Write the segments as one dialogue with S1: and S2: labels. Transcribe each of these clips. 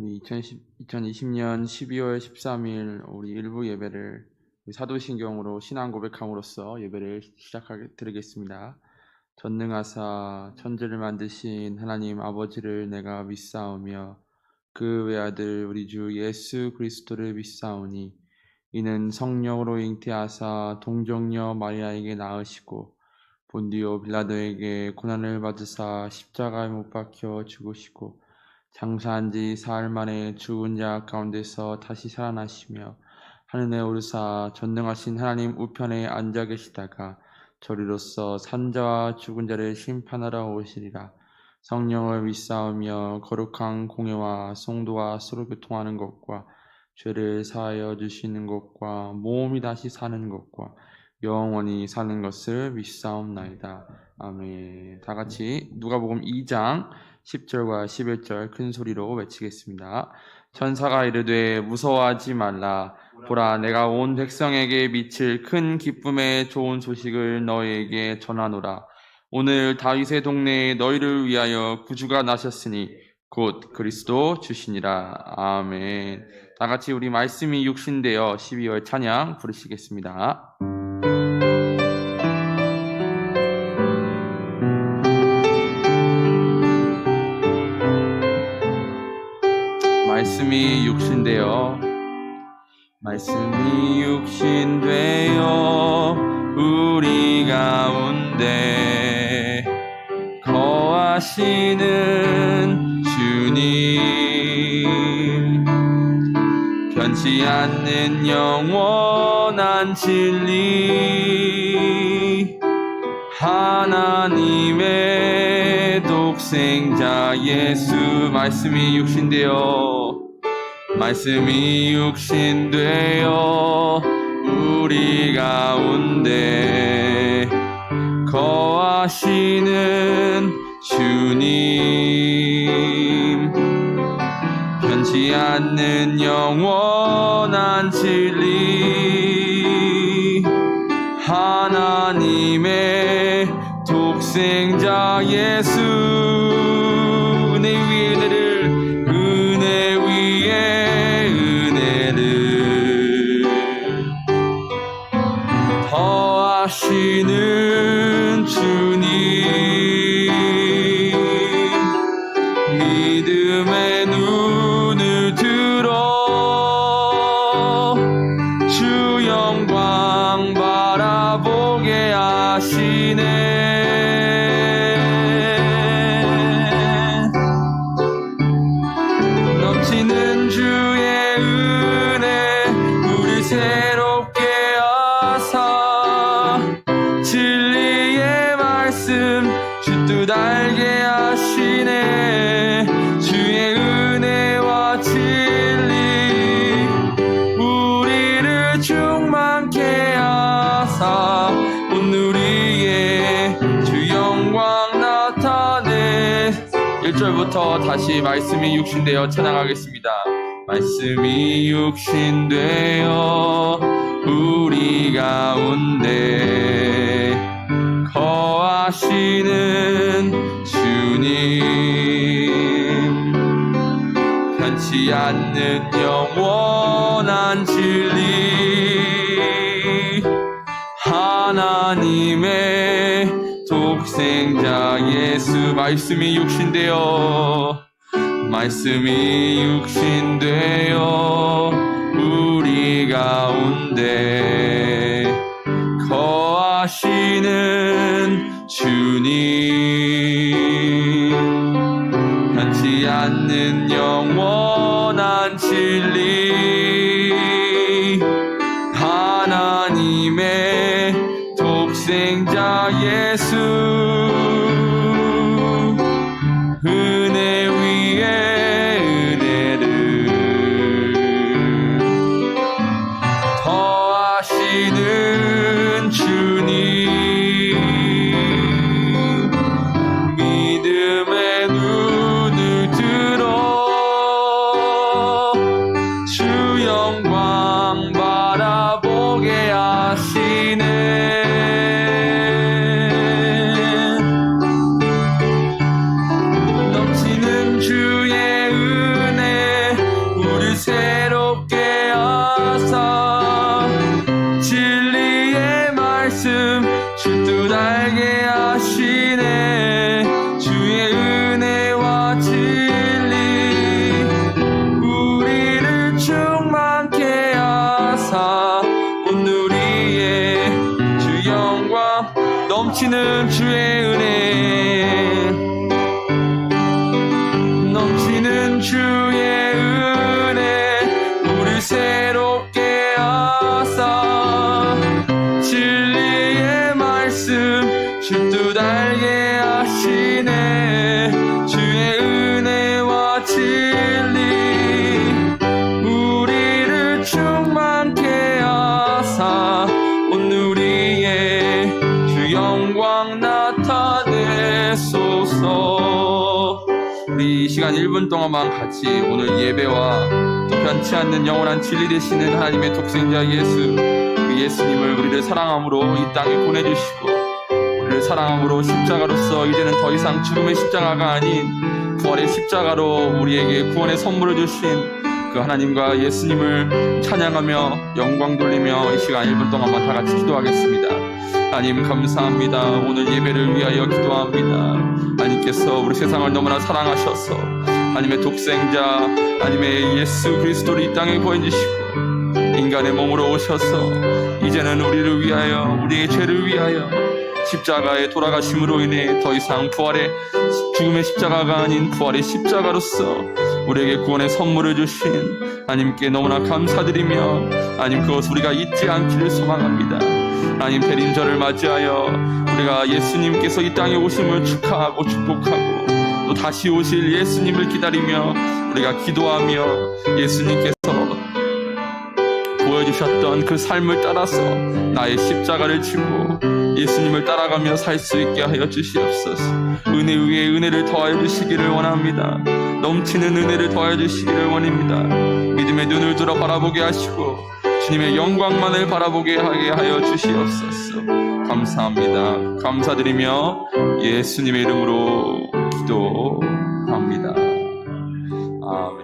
S1: 우리 2020년 12월 13일 우리 일부 예배를 사도신경으로 신앙 고백함으로써 예배를 시작하게 드리겠습니다. 전능하사 천지를 만드신 하나님 아버지를 내가 믿사오며 그 외아들 우리 주 예수 그리스도를 믿사오니 이는 성령으로 잉태하사 동정녀 마리아에게 낳으시고 본디오 빌라도에게 고난을 받으사 십자가에 못 박혀 죽으시고 장사한 지 사흘 만에 죽은 자 가운데서 다시 살아나시며 하늘에 오르사 전능하신 하나님 우편에 앉아 계시다가 저리로서 산자와 죽은 자를 심판하러 오시리라. 성령을 믿사오며 거룩한 공예와 성도와 서로 교통하는 것과 죄를 사하여 주시는 것과 몸이 다시 사는 것과 영원히 사는 것을 믿사옵나이다. 아멘. 다 같이 누가복음 2장 10절과 11절 큰 소리로 외치겠습니다. 천사가 이르되 무서워하지 말라. 보라, 내가 온 백성에게 미칠 큰 기쁨의 좋은 소식을 너희에게 전하노라. 오늘 다윗의 동네에 너희를 위하여 구주가 나셨으니 곧 그리스도 주시니라. 아멘. 다 같이 우리 말씀이 육신되어 12월 찬양 부르시겠습니다. 말씀이 육신되어 우리 가운데 거하시는 주님, 변치 않는 영원한 진리, 하나님의 독생자 예수. 말씀이 육신되어 우리 가운데 거하시는 주님, 변치 않는 영원한 진리, 하나님의 독생자 예수. 은혜 위에 은혜를 더하시는 주님, 믿음의 눈을 들어 주 영광 바라보게 하시네. 넘치는 주의 은혜 우리 새롭게 하사 진리의 말씀 주 뜻 알게 하시네. 주의 은혜와 진리 우리를 충만케 하사 온 우리의 주 영광 나타내. 1절부터 다시 말씀이 육신되어 찬양하겠습니다. 말씀이 육신되어 우리 가운데 거하시는 주님, 변치 않는 영원한 진리, 하나님의 독생자 예수. 말씀이 육신되어 우리 가운데 거하시는 주님, 변치 않는 영원한 진리, 하나님의 독생자 예수. 은혜 위에 은혜를 더하시는 주님, 믿음의 눈을 들어 주 영광 바라보게 하시네. 넘치는 주의 은혜, 넘치는 주의 은혜 우리 새롭게 하사 진리의 말씀 주 뜻 알게 하시네. 주의 은혜와 진리 우리를 충만케 하사 온 우리의 주 영광 나타내소서. 우리 이 시간 1분 동안만 같이 오늘 예배와 또 변치 않는 영원한 진리 되시는 하나님의 독생자 예수, 그 예수님을 우리를 사랑함으로 이 땅에 보내주시고 우리를 사랑함으로 십자가로서 이제는 더 이상 죽음의 십자가가 아닌 부활의 십자가로 우리에게 구원의 선물을 주신 그 하나님과 예수님을 찬양하며 영광 돌리며 이 시간 1분 동안만 다 같이 기도하겠습니다. 하나님 감사합니다. 오늘 예배를 위하여 기도합니다. 하나님께서 우리 세상을 너무나 사랑하셔서 하나님의 독생자 하나님의 예수 그리스도를 이 땅에 보내주시고 인간의 몸으로 오셔서 이제는 우리를 위하여 우리의 죄를 위하여 십자가에 돌아가심으로 인해 더 이상 부활의 죽음의 십자가가 아닌 부활의 십자가로서 우리에게 구원의 선물을 주신 하나님께 너무나 감사드리며 하나님 그것을 우리가 잊지 않기를 소망합니다. 하나님 대림절을 맞이하여 우리가 예수님께서 이 땅에 오심을 축하하고 축복하고 또 다시 오실 예수님을 기다리며 우리가 기도하며 예수님께서 보여주셨던 그 삶을 따라서 나의 십자가를 지고 예수님을 따라가며 살 수 있게 하여 주시옵소서. 은혜 위에 은혜를 더하여 주시기를 원합니다. 넘치는 은혜를 더하여 주시기를 원합니다. 믿음의 눈을 들어 바라보게 하시고 주님의 영광만을 바라보게 하게 하여 주시옵소서. 감사합니다. 감사드리며 예수님의 이름으로 기도합니다. 아멘.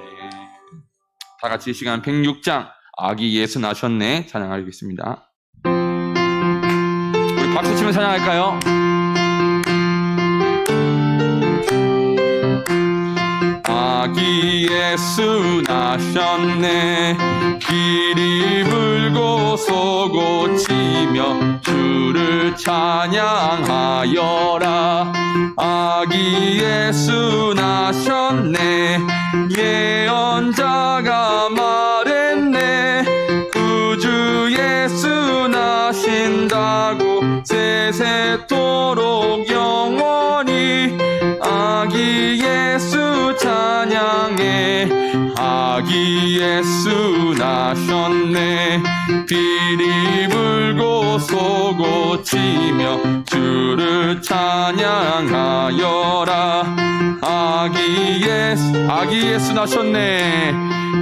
S1: 다 같이 이 시간 106장 아기 예수 나셨네 찬양하겠습니다. 우리 박수 치면 찬양할까요? 아기 예수 나셨네 길이 불고 쏘고 치며 주를 찬양하여라. 아기 예수 나셨네 예언자가 말했네 구주 예수 나신다고 세세토록 영원히 아기 예수 찬양해. 아기 예수 나셨네 비리 불고 쏘고 치며 주를 찬양하여라. 아기 예수 나셨네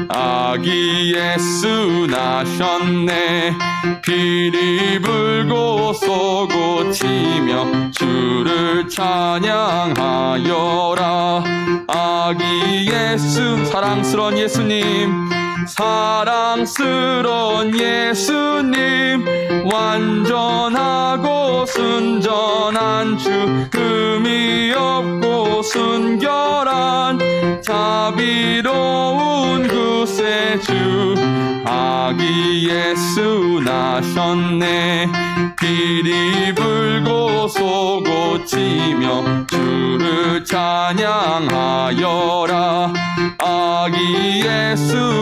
S1: 아기 예수 나셨네 비리 불고 쏘고 치며 주를 찬양하여라. 아기 예수 사랑스러운 예수님 사랑스러운 예수님 완전하고 순전한 주 흠이 없고 순결한 자비로운 구세주. 아기 예수 나셨네 비리 불고 쏘고 치며 주를 찬양하여라. 아기 예수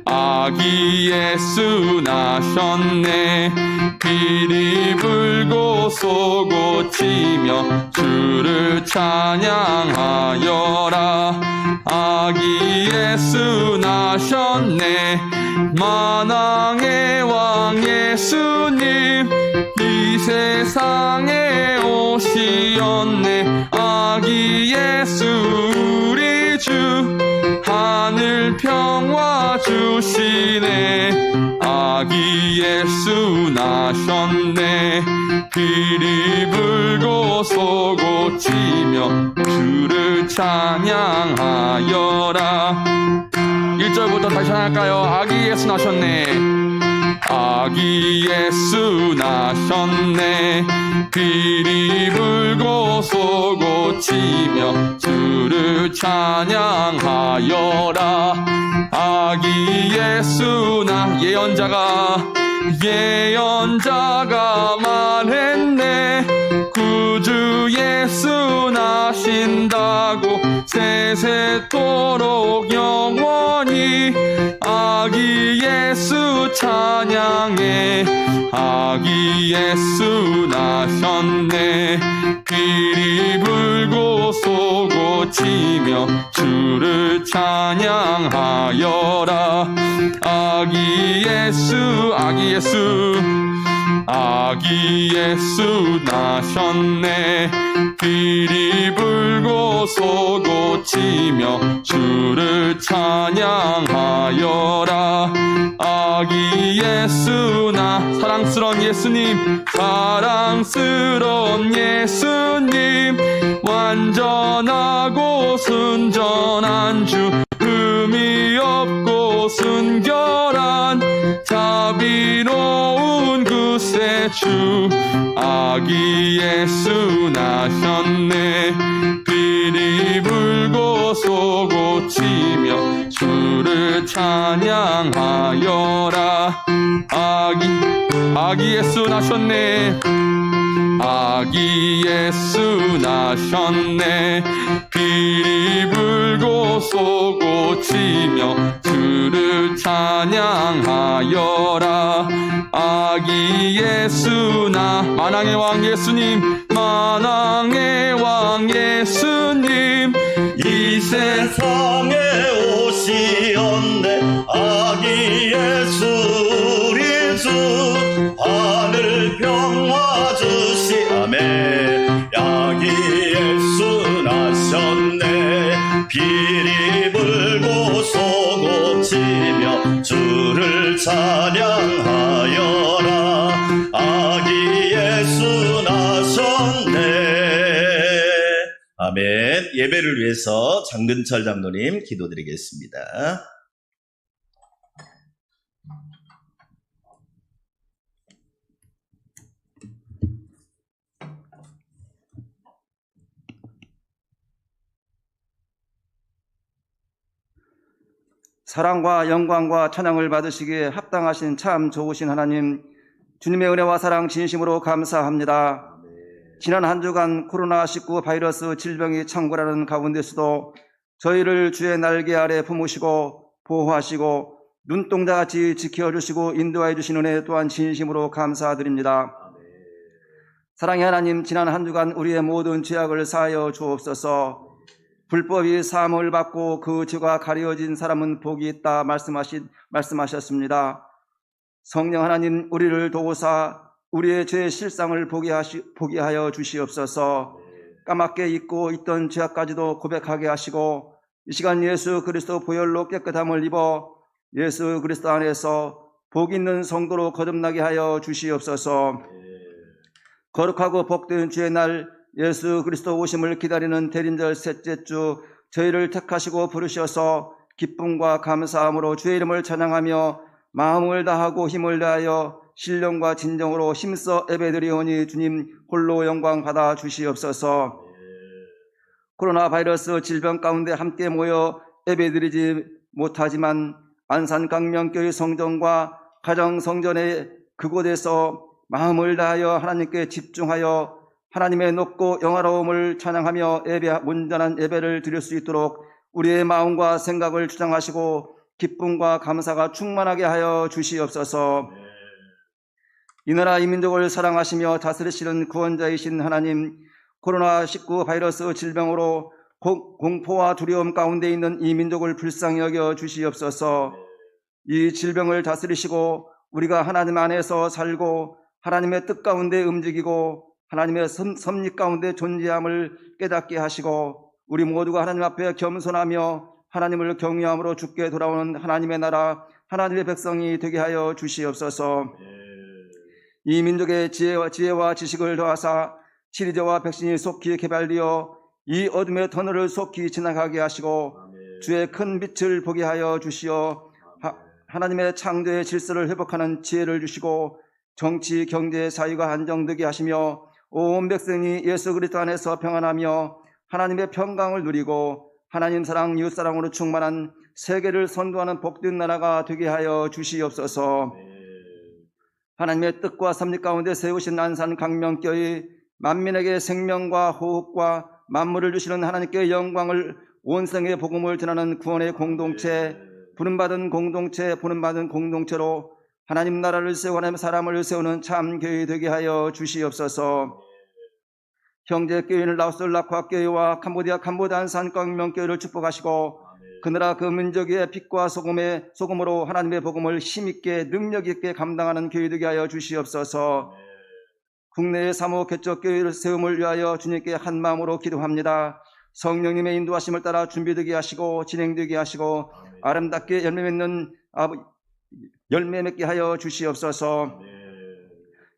S1: 아기 예수 나셨네 비리 불고 쏘고 치며 주를 찬양하여라. 아기 예수 나셨네 만왕의 왕 예수님 이 세상에 오시었네. 아기 예수 우리 주 하늘 평화 주시네. 아기 예수 나셨네 비리 불고 쏘고 치며 주를 찬양하여라. 1절부터 다시 할까요? 아기 예수 나셨네 아기 예수 나셨네 비리 불고 쏘고 치며 주를 찬양하여라. 아기 예수 예언자가 말해 예수 나신다고 세세토록 영원히 아기 예수 찬양해. 아기 예수 나셨네. 비리 불고 쏘고 치며 주를 찬양하여라. 아기 예수 아기 예수 아기 예수 나셨네. 비리 불고 쏘고 치며 주를 찬양하여라. 아기 예수 나 사랑스러운 예수님 사랑스러운 예수님 완전하고 순전한 주 흠이 없고 순결한 자비로운 구세 주 아기 예수 나셨네. 비리 불고 쏘고 치며 주를 찬양하여라. 아기 예수 나셨네. 아기 예수 나셨네. 비리 불고 쏘고 치며 주를 찬양하여라. 아기 예수 나 만왕의 왕 예수님 만왕의 왕 예수님
S2: 이 세상에 오시었네. 아기 예수 우리 주 하늘 평화 주시아멘. 아기 예수 나셨네. 비리 불고 쏘고 치며 주를 찬양하여라. 아기 예수 나셨네. 아멘. 예배를 위해서 장근철 장로님 기도드리겠습니다.
S3: 사랑과 영광과 찬양을 받으시기에 합당하신 참 좋으신 하나님, 주님의 은혜와 사랑 진심으로 감사합니다. 지난 한 주간 코로나19 바이러스 질병이 창궐하는 가운데서도 저희를 주의 날개 아래 품으시고 보호하시고 눈동자같이 지켜주시고 인도하여 주신 은혜 또한 진심으로 감사드립니다. 사랑의 하나님, 지난 한 주간 우리의 모든 죄악을 사하여 주옵소서. 불법이 사함을 받고 그 죄가 가려진 사람은 복이 있다 말씀하셨습니다. 성령 하나님, 우리를 도우사 우리의 죄의 실상을 보게 하여 주시옵소서. 까맣게 잊고 있던 죄악까지도 고백하게 하시고 이 시간 예수 그리스도 보혈로 깨끗함을 입어 예수 그리스도 안에서 복 있는 성도로 거듭나게 하여 주시옵소서. 거룩하고 복된 주의 날 예수 그리스도 오심을 기다리는 대림절 셋째 주 저희를 택하시고 부르셔서 기쁨과 감사함으로 주의 이름을 찬양하며 마음을 다하고 힘을 다하여 신령과 진정으로 힘써 예배드리오니 주님 홀로 영광 받아 주시옵소서. 코로나 바이러스 질병 가운데 함께 모여 예배드리지 못하지만 안산강명교회 성전과 가정성전의 그곳에서 마음을 다하여 하나님께 집중하여 하나님의 높고 영화로움을 찬양하며 온전한 예배를 드릴 수 있도록 우리의 마음과 생각을 주장하시고 기쁨과 감사가 충만하게 하여 주시옵소서. 이 나라 이 민족을 사랑하시며 다스리시는 구원자이신 하나님, 코로나19 바이러스 질병으로 공포와 두려움 가운데 있는 이 민족을 불쌍히 여겨 주시옵소서. 이 질병을 다스리시고 우리가 하나님 안에서 살고 하나님의 뜻 가운데 움직이고 하나님의 섭리 가운데 존재함을 깨닫게 하시고 우리 모두가 하나님 앞에 겸손하며 하나님을 경외함으로 주께 돌아오는 하나님의 나라 하나님의 백성이 되게 하여 주시옵소서. 이 민족의 지혜와 지식을 더하사 치료제와 백신이 속히 개발되어 이 어둠의 터널을 속히 지나가게 하시고 주의 큰 빛을 보게 하여 주시어 하나님의 창조의 질서를 회복하는 지혜를 주시고 정치, 경제, 사회가 안정되게 하시며 온 백성이 예수 그리스도 안에서 평안하며 하나님의 평강을 누리고 하나님 사랑, 이웃 사랑으로 충만한 세계를 선도하는 복된 나라가 되게 하여 주시옵소서. 하나님의 뜻과 섭리 가운데 세우신 안산 강명교회 만민에게 생명과 호흡과 만물을 주시는 하나님께 영광을 온성의 복음을 전하는 구원의 공동체, 부름받은 공동체로 하나님 나라를 세우고 하나님 사람을 세우는 참 교회 되게 하여 주시옵소서. 형제 교회는 라오스 락화 교회와 캄보디아 캄보디안산 광명교회를 축복하시고 그 나라 그 민족의 빛과 소금으로 하나님의 복음을 힘있게 능력있게 감당하는 교회 되게 하여 주시옵소서. 국내의 사모 개척 교회를 세움을 위하여 주님께 한 마음으로 기도합니다. 성령님의 인도하심을 따라 준비되게 하시고 진행되게 하시고 아름답게 열매 맺게 하여 주시옵소서.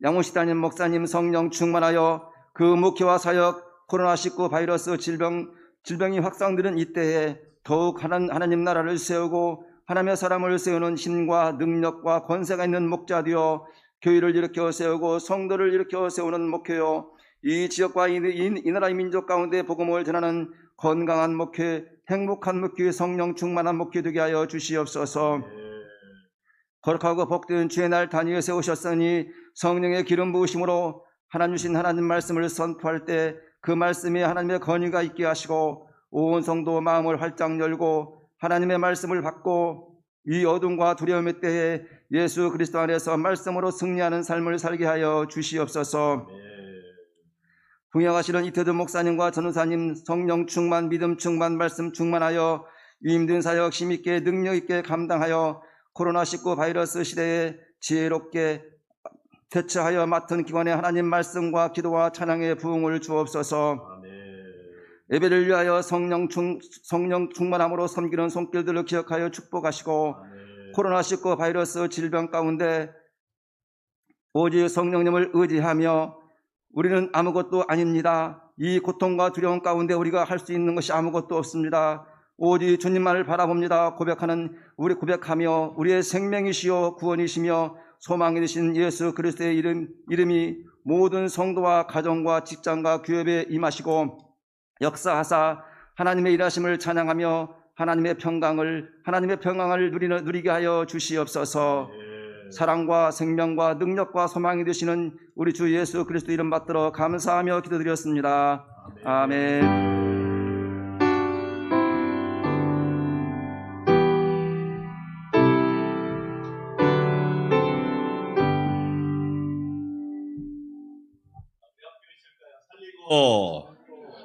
S3: 양호시다님 목사님 성령 충만하여 그 목회와 사역 코로나19 바이러스 질병이 확산되는 이때에 더욱 하나님 나라를 세우고 하나님의 사람을 세우는 힘과 능력과 권세가 있는 목자 되어 교회를 일으켜 세우고 성도를 일으켜 세우는 목회요, 이 지역과 이 나라의 민족 가운데 복음을 전하는 건강한 목회, 행복한 목회, 성령 충만한 목회 되게 하여 주시옵소서. 거룩하고 복된 주의 날 단위에 세우셨으니 성령의 기름 부으심으로 하나님 주신 하나님 말씀을 선포할 때 그 말씀에 하나님의 권위가 있게 하시고 온 성도 마음을 활짝 열고 하나님의 말씀을 받고 이 어둠과 두려움의 때에 예수 그리스도 안에서 말씀으로 승리하는 삶을 살게 하여 주시옵소서. 동역하시는 이태도 목사님과 전우사님 성령 충만, 믿음 충만, 말씀 충만하여 이 힘든 사역 힘있게 능력있게 감당하여 코로나19 바이러스 시대에 지혜롭게 대처하여 맡은 기관에 하나님 말씀과 기도와 찬양의 부흥을 주옵소서. 예배를 위하여 성령 충만함으로 섬기는 손길들을 기억하여 축복하시고 코로나19 바이러스 질병 가운데 오직 성령님을 의지하며 우리는 아무것도 아닙니다. 이 고통과 두려움 가운데 우리가 할 수 있는 것이 아무것도 없습니다. 오직 주님만을 바라봅니다. 고백하며 우리의 생명이시요 구원이시며 소망이 되신 예수 그리스도의 이름이 모든 성도와 가정과 직장과 교회에 임하시고 역사하사 하나님의 일하심을 찬양하며 하나님의 평강을 누리게 하여 주시옵소서. 사랑과 생명과 능력과 소망이 되시는 우리 주 예수 그리스도 이름 받들어 감사하며 기도드렸습니다. 아멘.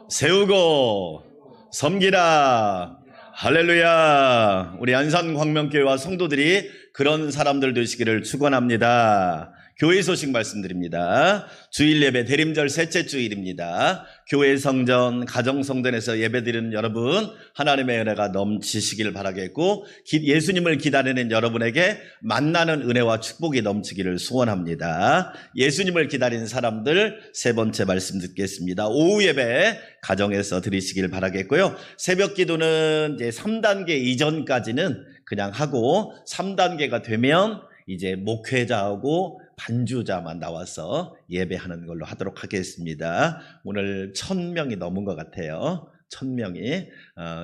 S2: 세우고 섬기라. 할렐루야. 우리 안산광명교회와 성도들이 그런 사람들 되시기를 축원합니다. 교회 소식 말씀드립니다. 주일 예배 대림절 셋째 주일입니다. 교회 성전, 가정 성전에서 예배드리는 여러분, 하나님의 은혜가 넘치시길 바라겠고 예수님을 기다리는 여러분에게 만나는 은혜와 축복이 넘치기를 소원합니다. 예수님을 기다리는 사람들 세 번째 말씀 듣겠습니다. 오후 예배 가정에서 드리시길 바라겠고요. 새벽 기도는 이제 3단계 이전까지는 그냥 하고 3단계가 되면 이제 목회자하고 반주자만 나와서 예배하는 걸로 하도록 하겠습니다. 오늘 1000명이 넘은 것 같아요. 1000명이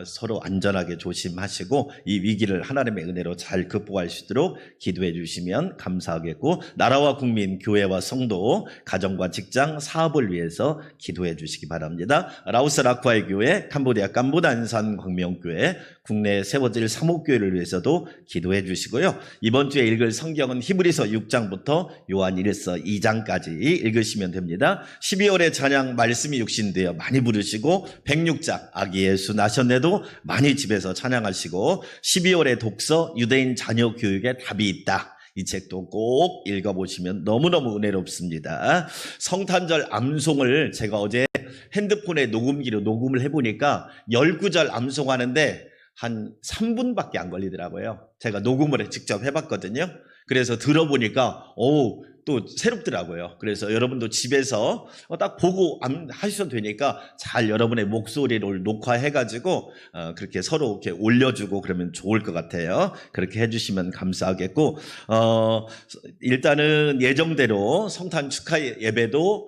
S2: 서로 안전하게 조심하시고 이 위기를 하나님의 은혜로 잘 극복할 수 있도록 기도해 주시면 감사하겠고, 나라와 국민, 교회와 성도, 가정과 직장, 사업을 위해서 기도해 주시기 바랍니다. 라오스 라쿠아의 교회, 캄보디아 캄보디안산 광명교회, 국내에 세워질 사목교회를 위해서도 기도해 주시고요. 이번 주에 읽을 성경은 히브리서 6장부터 요한 1서 2장까지 읽으시면 됩니다. 12월에 찬양 말씀이 육신되어 많이 부르시고 106장 아기 예수 나셨네도 많이 집에서 찬양하시고, 12월에 독서 유대인 자녀 교육에 답이 있다, 이 책도 꼭 읽어보시면 너무너무 은혜롭습니다. 성탄절 암송을 제가 어제 핸드폰에 녹음기로 녹음을 해보니까 19절 암송하는데 한 3분밖에 안 걸리더라고요. 제가 녹음을 직접 해봤거든요. 그래서 들어보니까 또 새롭더라고요. 그래서 여러분도 집에서 딱 보고 하셔도 되니까 잘 여러분의 목소리를 녹화해가지고 그렇게 서로 이렇게 올려주고 그러면 좋을 것 같아요. 그렇게 해주시면 감사하겠고, 일단은 예정대로 성탄 축하 예배도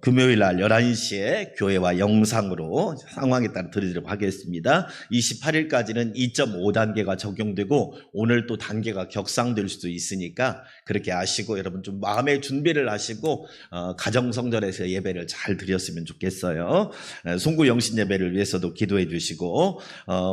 S2: 금요일 날 11시에 교회와 영상으로 상황에 따라 드리도록 하겠습니다. 28일까지는 2.5단계가 적용되고 오늘 또 단계가 격상될 수도 있으니까 그렇게 아시고 여러분 좀 좀 마음의 준비를 하시고 가정성전에서 예배를 잘 드렸으면 좋겠어요. 송구 영신 예배를 위해서도 기도해 주시고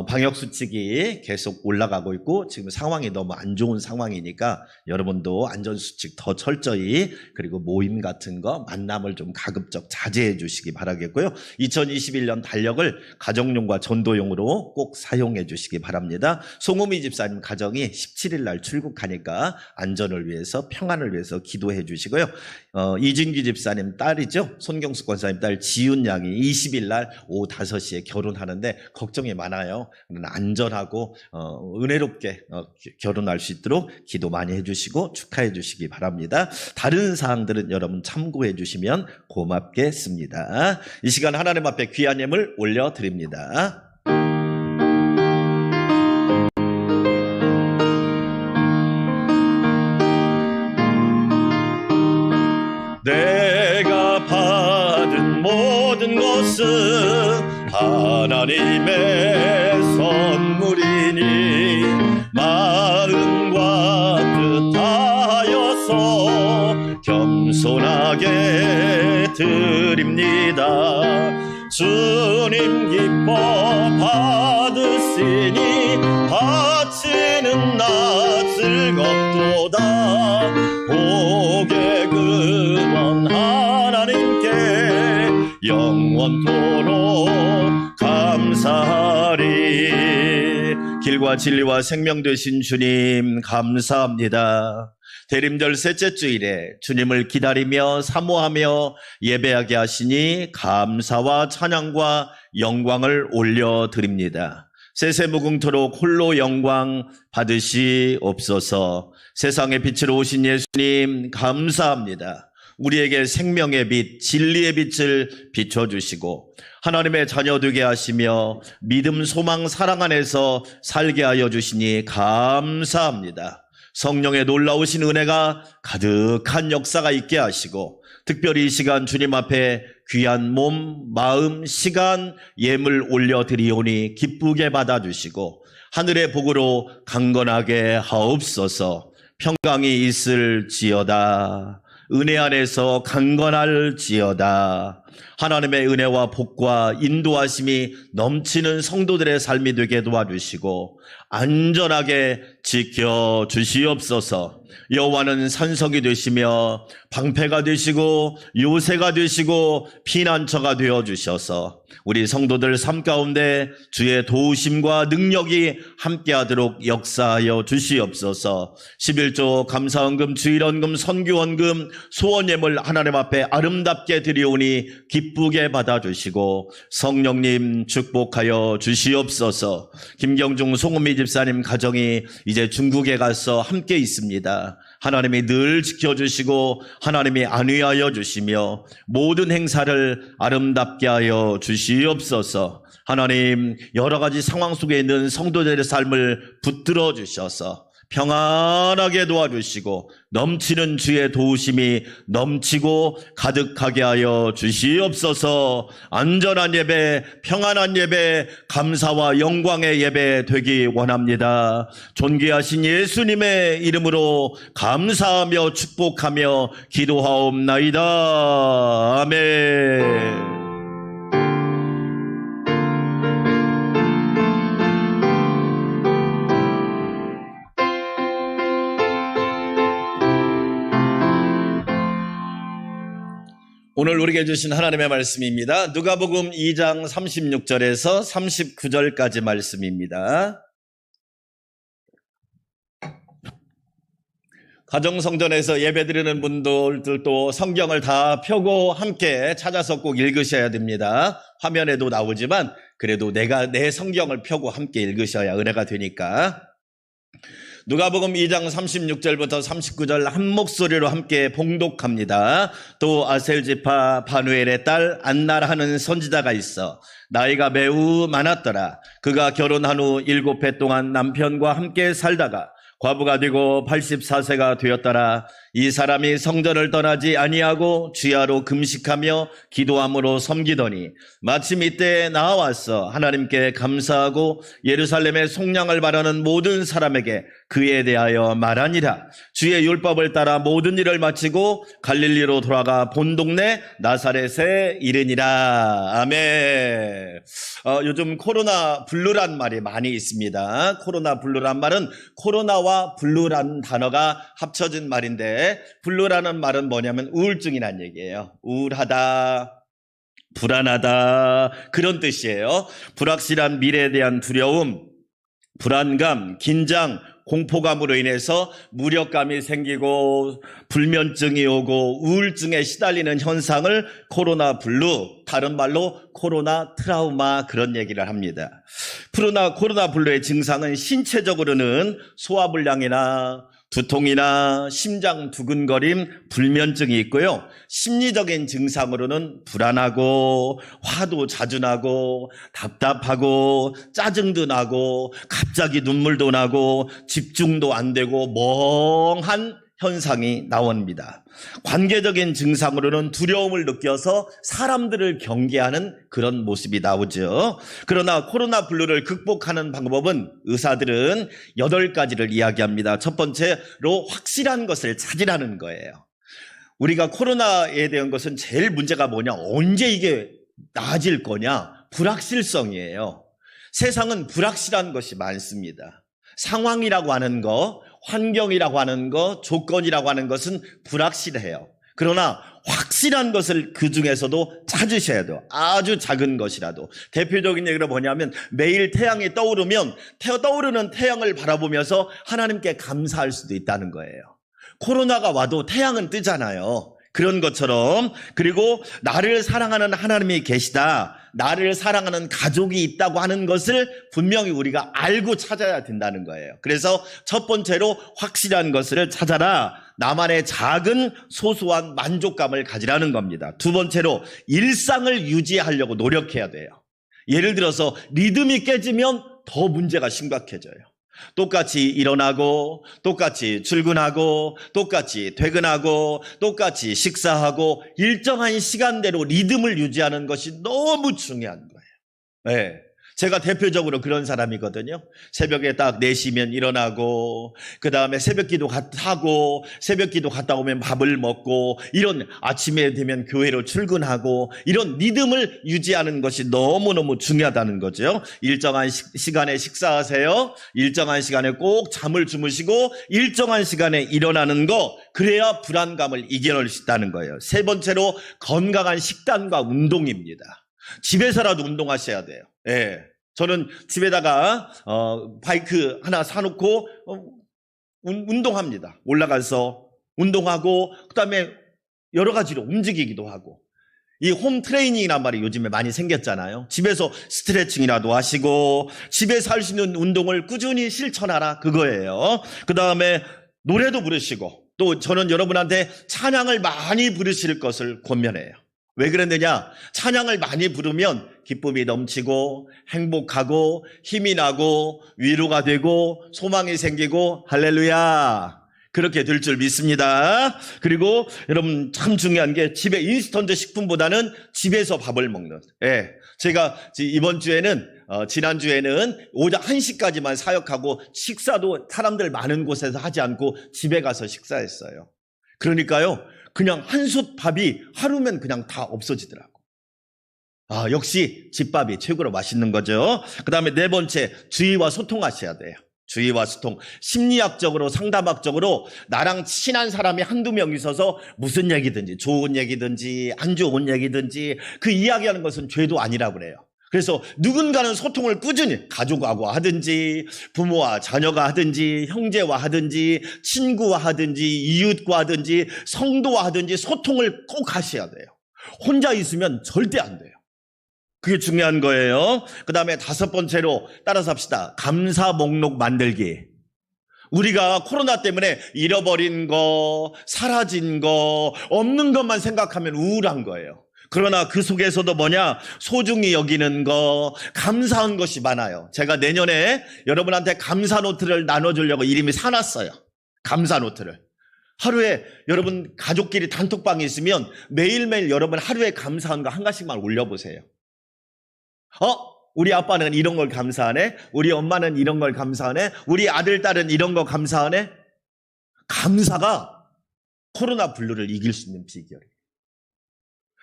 S2: 방역수칙이 계속 올라가고 있고 지금 상황이 너무 안 좋은 상황이니까 여러분도 안전수칙 더 철저히 그리고 모임 같은 거 만남을 좀 가급적 자제해 주시기 바라겠고요. 2021년 달력을 가정용과 전도용으로 꼭 사용해 주시기 바랍니다. 송우미 집사님 가정이 17일 날 출국하니까 안전을 위해서 평안을 위해서 기도해 주시고요. 이진규 집사님 딸이죠. 손경숙 권사님 딸 지윤 양이 20일 날 오후 5시에 결혼하는데 걱정이 많아요. 안전하고 은혜롭게 결혼할 수 있도록 기도 많이 해주시고 축하해 주시기 바랍니다. 다른 사항들은 여러분 참고해 주시면 고맙겠습니다. 이 시간 하나님 앞에 귀한 예물 올려드립니다. 내가 받은 모든 것은 하나님의 선물이니 마음과 뜻하여서 겸손하게 드립니다. 주님 기뻐 받으시니 바치는 나 즐겁도다. 복의 근원 하나님께 영원토록 감사하리. 길과 진리와 생명 되신 주님 감사합니다. 대림절 셋째 주일에 주님을 기다리며 사모하며 예배하게 하시니 감사와 찬양과 영광을 올려드립니다. 세세무궁토록 홀로 영광 받으시옵소서. 세상의 빛으로 오신 예수님 감사합니다. 우리에게 생명의 빛, 진리의 빛을 비춰주시고 하나님의 자녀 되게 하시며 믿음, 소망, 사랑 안에서 살게 하여 주시니 감사합니다. 성령의 놀라우신 은혜가 가득한 역사가 있게 하시고 특별히 이 시간 주님 앞에 귀한 몸, 마음, 시간, 예물 올려드리오니 기쁘게 받아주시고 하늘의 복으로 강건하게 하옵소서. 평강이 있을지어다. 은혜 안에서 강건할지어다. 하나님의 은혜와 복과 인도하심이 넘치는 성도들의 삶이 되게 도와주시고 안전하게 지켜주시옵소서. 여호와는 산성이 되시며 방패가 되시고 요새가 되시고 피난처가 되어주셔서 우리 성도들 삶 가운데 주의 도우심과 능력이 함께하도록 역사하여 주시옵소서. 11조 감사헌금, 주일헌금, 선교헌금, 소원예물 하나님 앞에 아름답게 드리오니 기쁘게 받아주시고 성령님 축복하여 주시옵소서. 김경중 송은미 집사님 가정이 이제 중국에 가서 함께 있습니다. 하나님이 늘 지켜주시고 하나님이 안위하여 주시며 모든 행사를 아름답게 하여 주시옵소서. 하나님 여러 가지 상황 속에 있는 성도들의 삶을 붙들어 주셔서 평안하게 도와주시고 넘치는 주의 도우심이 넘치고 가득하게 하여 주시옵소서. 안전한 예배, 평안한 예배, 감사와 영광의 예배 되기 원합니다. 존귀하신 예수님의 이름으로 감사하며 축복하며 기도하옵나이다. 아멘. 오늘 우리에게 주신 하나님의 말씀입니다. 누가복음 2장 36절에서 39절까지 말씀입니다. 가정성전에서 예배드리는 분들도 성경을 다 펴고 함께 찾아서 꼭 읽으셔야 됩니다. 화면에도 나오지만 그래도 내 성경을 펴고 함께 읽으셔야 은혜가 되니까. 누가복음 2장 36절부터 39절 한 목소리로 함께 봉독합니다. 또 아셀지파 바누엘의 딸 안나라 하는 선지자가 있어 나이가 매우 많았더라. 그가 결혼한 후 7해 동안 남편과 함께 살다가 과부가 되고 84세가 되었더라. 이 사람이 성전을 떠나지 아니하고 주야로 금식하며 기도함으로 섬기더니 마침 이때에 나와서 하나님께 감사하고 예루살렘의 속량을 바라는 모든 사람에게 그에 대하여 말하니라. 주의 율법을 따라 모든 일을 마치고 갈릴리로 돌아가 본 동네 나사렛에 이르니라. 아멘. 요즘 코로나 블루란 말이 많이 있습니다. 코로나 블루란 말은 코로나와 블루라는 단어가 합쳐진 말인데, 블루라는 말은 뭐냐면 우울증이란 얘기예요. 우울하다, 불안하다, 그런 뜻이에요. 불확실한 미래에 대한 두려움, 불안감, 긴장, 공포감으로 인해서 무력감이 생기고 불면증이 오고 우울증에 시달리는 현상을 코로나 블루, 다른 말로 코로나 트라우마, 그런 얘기를 합니다. 코로나 블루의 증상은 신체적으로는 소화불량이나 두통이나 심장 두근거림, 불면증이 있고요. 심리적인 증상으로는 불안하고 화도 자주 나고 답답하고 짜증도 나고 갑자기 눈물도 나고 집중도 안 되고 멍한 현상이 나옵니다. 관계적인 증상으로는 두려움을 느껴서 사람들을 경계하는 그런 모습이 나오죠. 그러나 코로나 블루를 극복하는 방법은 의사들은 8가지를 이야기합니다. 첫 번째로 확실한 것을 찾으라는 거예요. 우리가 코로나에 대한 것은 제일 문제가 뭐냐? 언제 이게 나아질 거냐? 불확실성이에요. 세상은 불확실한 것이 많습니다. 상황이라고 하는 거, 환경이라고 하는 것, 조건이라고 하는 것은 불확실해요. 그러나 확실한 것을 그 중에서도 찾으셔야 돼요. 아주 작은 것이라도. 대표적인 얘기가 뭐냐면 매일 태양이 떠오르면 떠오르는 태양을 바라보면서 하나님께 감사할 수도 있다는 거예요. 코로나가 와도 태양은 뜨잖아요. 그런 것처럼, 그리고 나를 사랑하는 하나님이 계시다, 나를 사랑하는 가족이 있다고 하는 것을 분명히 우리가 알고 찾아야 된다는 거예요. 그래서 첫 번째로 확실한 것을 찾아라. 나만의 작은 소소한 만족감을 가지라는 겁니다. 두 번째로 일상을 유지하려고 노력해야 돼요. 예를 들어서 리듬이 깨지면 더 문제가 심각해져요. 똑같이 일어나고, 똑같이 출근하고, 똑같이 퇴근하고, 똑같이 식사하고, 일정한 시간대로 리듬을 유지하는 것이 너무 중요한 거예요. 네. 제가 대표적으로 그런 사람이거든요. 새벽에 딱 4시면 일어나고, 그 다음에 새벽기도 하고, 새벽기도 갔다 오면 밥을 먹고, 이런 아침에 되면 교회로 출근하고, 이런 리듬을 유지하는 것이 너무너무 중요하다는 거죠. 일정한 시간에 식사하세요. 일정한 시간에 꼭 잠을 주무시고, 일정한 시간에 일어나는 거, 그래야 불안감을 이겨낼 수 있다는 거예요. 세 번째로 건강한 식단과 운동입니다. 집에서라도 운동하셔야 돼요. 예. 저는 집에다가 바이크 하나 사놓고 운동합니다. 올라가서 운동하고, 그다음에 여러 가지로 움직이기도 하고. 이 홈 트레이닝이란 말이 요즘에 많이 생겼잖아요. 집에서 스트레칭이라도 하시고, 집에서 할 수 있는 운동을 꾸준히 실천하라, 그거예요. 그다음에 노래도 부르시고, 또 저는 여러분한테 찬양을 많이 부르실 것을 권면해요. 왜 그랬느냐? 찬양을 많이 부르면 기쁨이 넘치고 행복하고 힘이 나고 위로가 되고 소망이 생기고, 할렐루야, 그렇게 될 줄 믿습니다. 그리고 여러분 참 중요한 게, 집에 인스턴트 식품보다는 집에서 밥을 먹는. 예. 제가 이번 주에는 지난주에는 오전 1시까지만 사역하고 식사도 사람들 많은 곳에서 하지 않고 집에 가서 식사했어요. 그러니까요, 그냥 한 솥 밥이 하루면 그냥 다 없어지더라고. 역시 집밥이 최고로 맛있는 거죠. 그 다음에 네 번째, 주의와 소통하셔야 돼요. 주의와 소통. 심리학적으로, 상담학적으로 나랑 친한 사람이 한두 명 있어서 무슨 얘기든지, 좋은 얘기든지 안 좋은 얘기든지 그 이야기하는 것은 죄도 아니라고 그래요. 그래서 누군가는 소통을 꾸준히, 가족하고 하든지 부모와 자녀가 하든지 형제와 하든지 친구와 하든지 이웃과 하든지 성도와 하든지 소통을 꼭 하셔야 돼요. 혼자 있으면 절대 안 돼요. 그게 중요한 거예요. 그 다음에 5번째로 따라서 합시다. 감사 목록 만들기. 우리가 코로나 때문에 잃어버린 거, 사라진 거, 없는 것만 생각하면 우울한 거예요. 그러나 그 속에서도 뭐냐? 소중히 여기는 거, 감사한 것이 많아요. 제가 내년에 여러분한테 감사 노트를 나눠주려고 이름이 사놨어요. 감사 노트를. 하루에 여러분 가족끼리 단톡방에 있으면 매일매일 여러분 하루에 감사한 거 한 가지씩만 올려보세요. 우리 아빠는 이런 걸 감사하네. 우리 엄마는 이런 걸 감사하네. 우리 아들, 딸은 이런 거 감사하네. 감사가 코로나 블루를 이길 수 있는 비결이에요.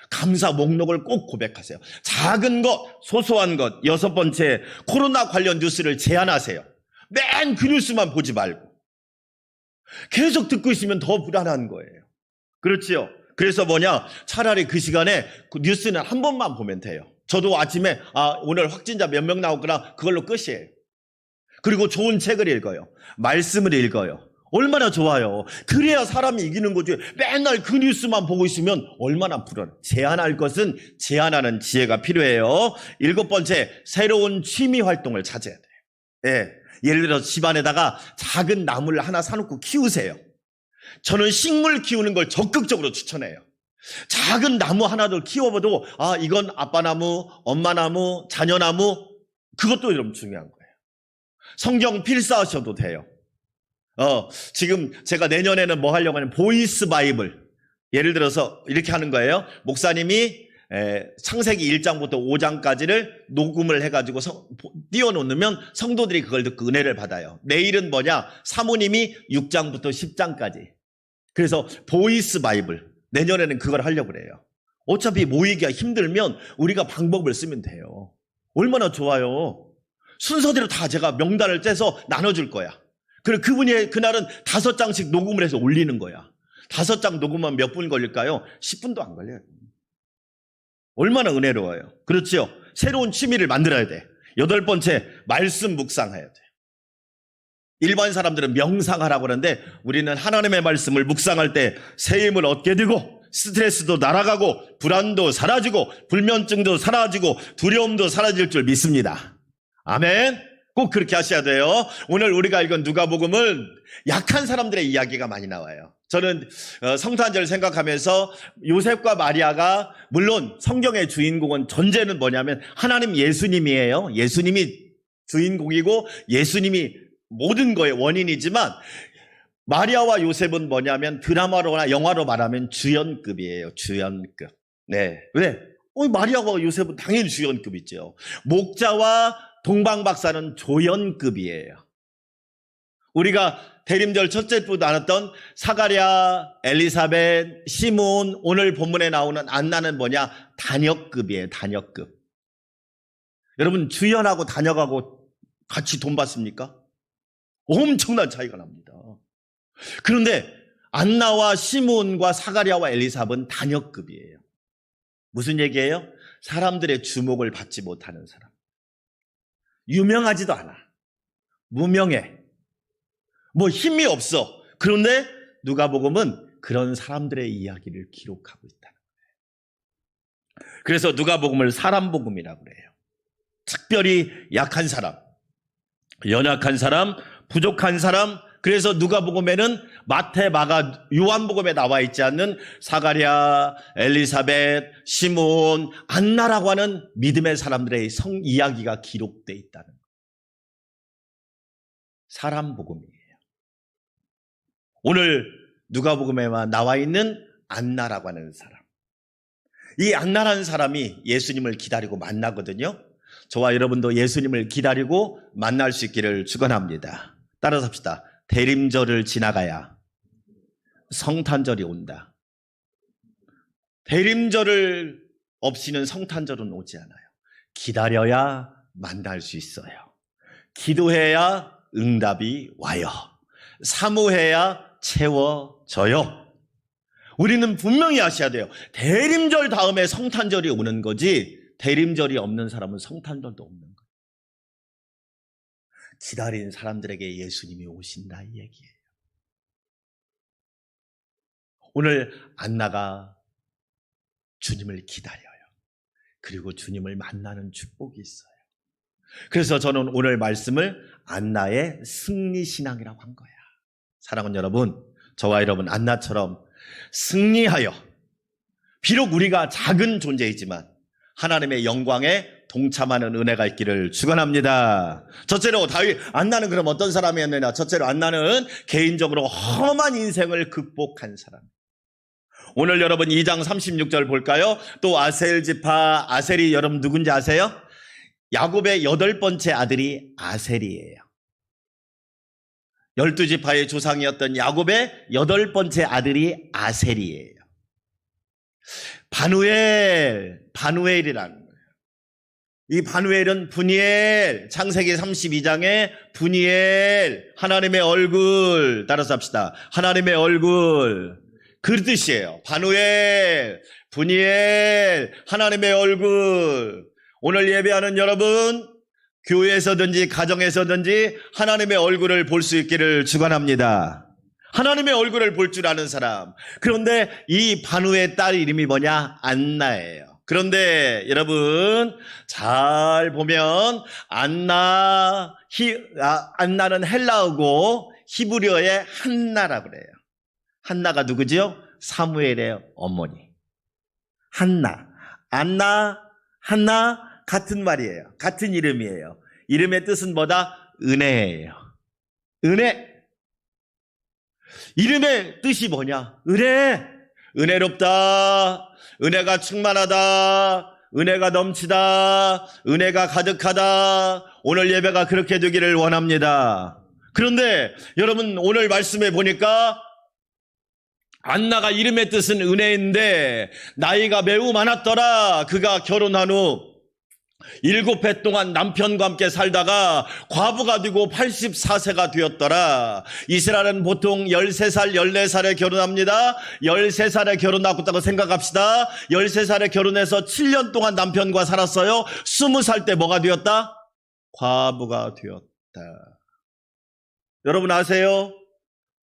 S2: 감사 목록을 꼭 고백하세요. 작은 것, 소소한 것. 6번째, 코로나 관련 뉴스를 제한하세요. 맨 그 뉴스만 보지 말고. 계속 듣고 있으면 더 불안한 거예요. 그렇지요? 그래서 뭐냐? 차라리 그 시간에 그 뉴스는 한 번만 보면 돼요. 저도 아침에 오늘 확진자 몇 명 나왔구나, 그걸로 끝이에요. 그리고 좋은 책을 읽어요. 말씀을 읽어요. 얼마나 좋아요. 그래야 사람이 이기는 거지. 맨날 그 뉴스만 보고 있으면 얼마나 불안해. 제한할 것은 제한하는 지혜가 필요해요. 7번째, 새로운 취미 활동을 찾아야 돼요. 예. 예를 들어서 집안에다가 작은 나무를 하나 사놓고 키우세요. 저는 식물 키우는 걸 적극적으로 추천해요. 작은 나무 하나를 키워봐도 이건 아빠 나무, 엄마 나무, 자녀 나무, 그것도 여러분 중요한 거예요. 성경 필사하셔도 돼요. 지금 제가 내년에는 뭐 하려고 하냐면 보이스 바이블. 예를 들어서 이렇게 하는 거예요. 목사님이 창세기 1장부터 5장까지를 녹음을 해가지고 띄워놓으면 성도들이 그걸 듣고 은혜를 받아요. 내일은 뭐냐? 사모님이 6장부터 10장까지. 그래서 보이스 바이블. 내년에는 그걸 하려고 그래요. 어차피 모이기가 힘들면 우리가 방법을 쓰면 돼요. 얼마나 좋아요. 순서대로 다 제가 명단을 째서 나눠줄 거야. 그리고 그분이 그날은 5장씩 녹음을 해서 올리는 거야. 5장 녹음하면 몇 분 걸릴까요? 10분도 안 걸려요. 얼마나 은혜로워요. 그렇지요? 새로운 취미를 만들어야 돼. 8번째, 말씀 묵상해야 돼. 일반 사람들은 명상하라고 하는데 우리는 하나님의 말씀을 묵상할 때 새 힘을 얻게 되고 스트레스도 날아가고 불안도 사라지고 불면증도 사라지고 두려움도 사라질 줄 믿습니다. 아멘. 꼭 그렇게 하셔야 돼요. 오늘 우리가 읽은 누가복음은 약한 사람들의 이야기가 많이 나와요. 저는 성탄절 생각하면서 요셉과 마리아가, 물론 성경의 주인공은 전제는 뭐냐면 하나님 예수님이에요. 예수님이 주인공이고 예수님이 모든 거의 원인이지만 마리아와 요셉은 뭐냐면 드라마로나 영화로 말하면 주연급이에요. 주연급. 네. 왜? 마리아와 요셉은 당연히 주연급이죠. 목자와 동방박사는 조연급이에요. 우리가 대림절 첫째 주 나눴던 사가랴, 엘리사벳, 시몬, 오늘 본문에 나오는 안나는 뭐냐? 단역급이에요. 단역급. 여러분 주연하고 단역하고 같이 돈 받습니까? 엄청난 차이가 납니다. 그런데 안나와 시몬과 사가랴와 엘리사벳은 단역급이에요. 무슨 얘기예요? 사람들의 주목을 받지 못하는 사람. 유명하지도 않아. 무명해. 뭐 힘이 없어. 그런데 누가복음은 그런 사람들의 이야기를 기록하고 있다는 거예요. 그래서 누가복음을 사람복음이라고 그래요. 특별히 약한 사람, 연약한 사람, 부족한 사람. 그래서 누가복음에는 마태, 마가, 요한복음에 나와 있지 않는 사가랴, 엘리사벳, 시몬, 안나라고 하는 믿음의 사람들의 성 이야기가 기록되어 있다는 거예요. 사람복음이에요. 오늘 누가복음에만 나와 있는 안나라고 하는 사람. 이 안나라는 사람이 예수님을 기다리고 만나거든요. 저와 여러분도 예수님을 기다리고 만날 수 있기를 축원합니다. 따라서 합시다. 대림절을 지나가야 성탄절이 온다. 대림절을 없이는 성탄절은 오지 않아요. 기다려야 만날 수 있어요. 기도해야 응답이 와요. 사모해야 채워져요. 우리는 분명히 아셔야 돼요. 대림절 다음에 성탄절이 오는 거지 대림절이 없는 사람은 성탄절도 없는 거예요. 기다린 사람들에게 예수님이 오신다 이 얘기예요. 오늘 안나가 주님을 기다려요. 그리고 주님을 만나는 축복이 있어요. 그래서 저는 오늘 말씀을 안나의 승리신앙이라고 한 거야. 사랑하는 여러분, 저와 여러분 안나처럼 승리하여 비록 우리가 작은 존재이지만 하나님의 영광에 동참하는 은혜가 있기를 축원합니다. 첫째로 다윗 안나는 그럼 어떤 사람이었느냐? 첫째로 안나는 개인적으로 험한 인생을 극복한 사람. 오늘 여러분 2장 36절 볼까요? 또 아셀 지파 아셀이 여러분 누군지 아세요? 야곱의 8번째 아들이 아셀이에요. 12지파의 조상이었던 야곱의 8번째 아들이 아셀이에요. 바누엘이라는 거예요. 이 바누엘은 분이엘, 창세기 32장에 분이엘, 하나님의 얼굴, 따라서 합시다. 하나님의 얼굴. 그 뜻이에요. 바누엘, 분이엘, 하나님의 얼굴. 오늘 예배하는 여러분, 교회에서든지 가정에서든지 하나님의 얼굴을 볼 수 있기를 축원합니다. 하나님의 얼굴을 볼 줄 아는 사람. 그런데 이 바누의 딸 이름이 뭐냐? 안나예요. 그런데 여러분 잘 보면 안나는 헬라어고 히브리어의 한나라고 그래요. 한나가 누구죠? 사무엘의 어머니. 한나, 한나 같은 말이에요. 같은 이름이에요. 이름의 뜻은 뭐다? 은혜예요. 은혜. 이름의 뜻이 뭐냐? 은혜. 은혜롭다. 은혜가 충만하다. 은혜가 넘치다. 은혜가 가득하다. 오늘 예배가 그렇게 되기를 원합니다. 그런데 여러분 오늘 말씀에 보니까 안나가 이름의 뜻은 은혜인데 나이가 매우 많았더라. 그가 결혼한 후 7해 동안 남편과 함께 살다가 과부가 되고 84세가 되었더라. 이스라엘은 보통 13살, 14살에 결혼합니다. 13살에 결혼하고 생각합시다. 13살에 결혼해서 7년 동안 남편과 살았어요. 20살 때 뭐가 되었다? 과부가 되었다. 여러분 아세요?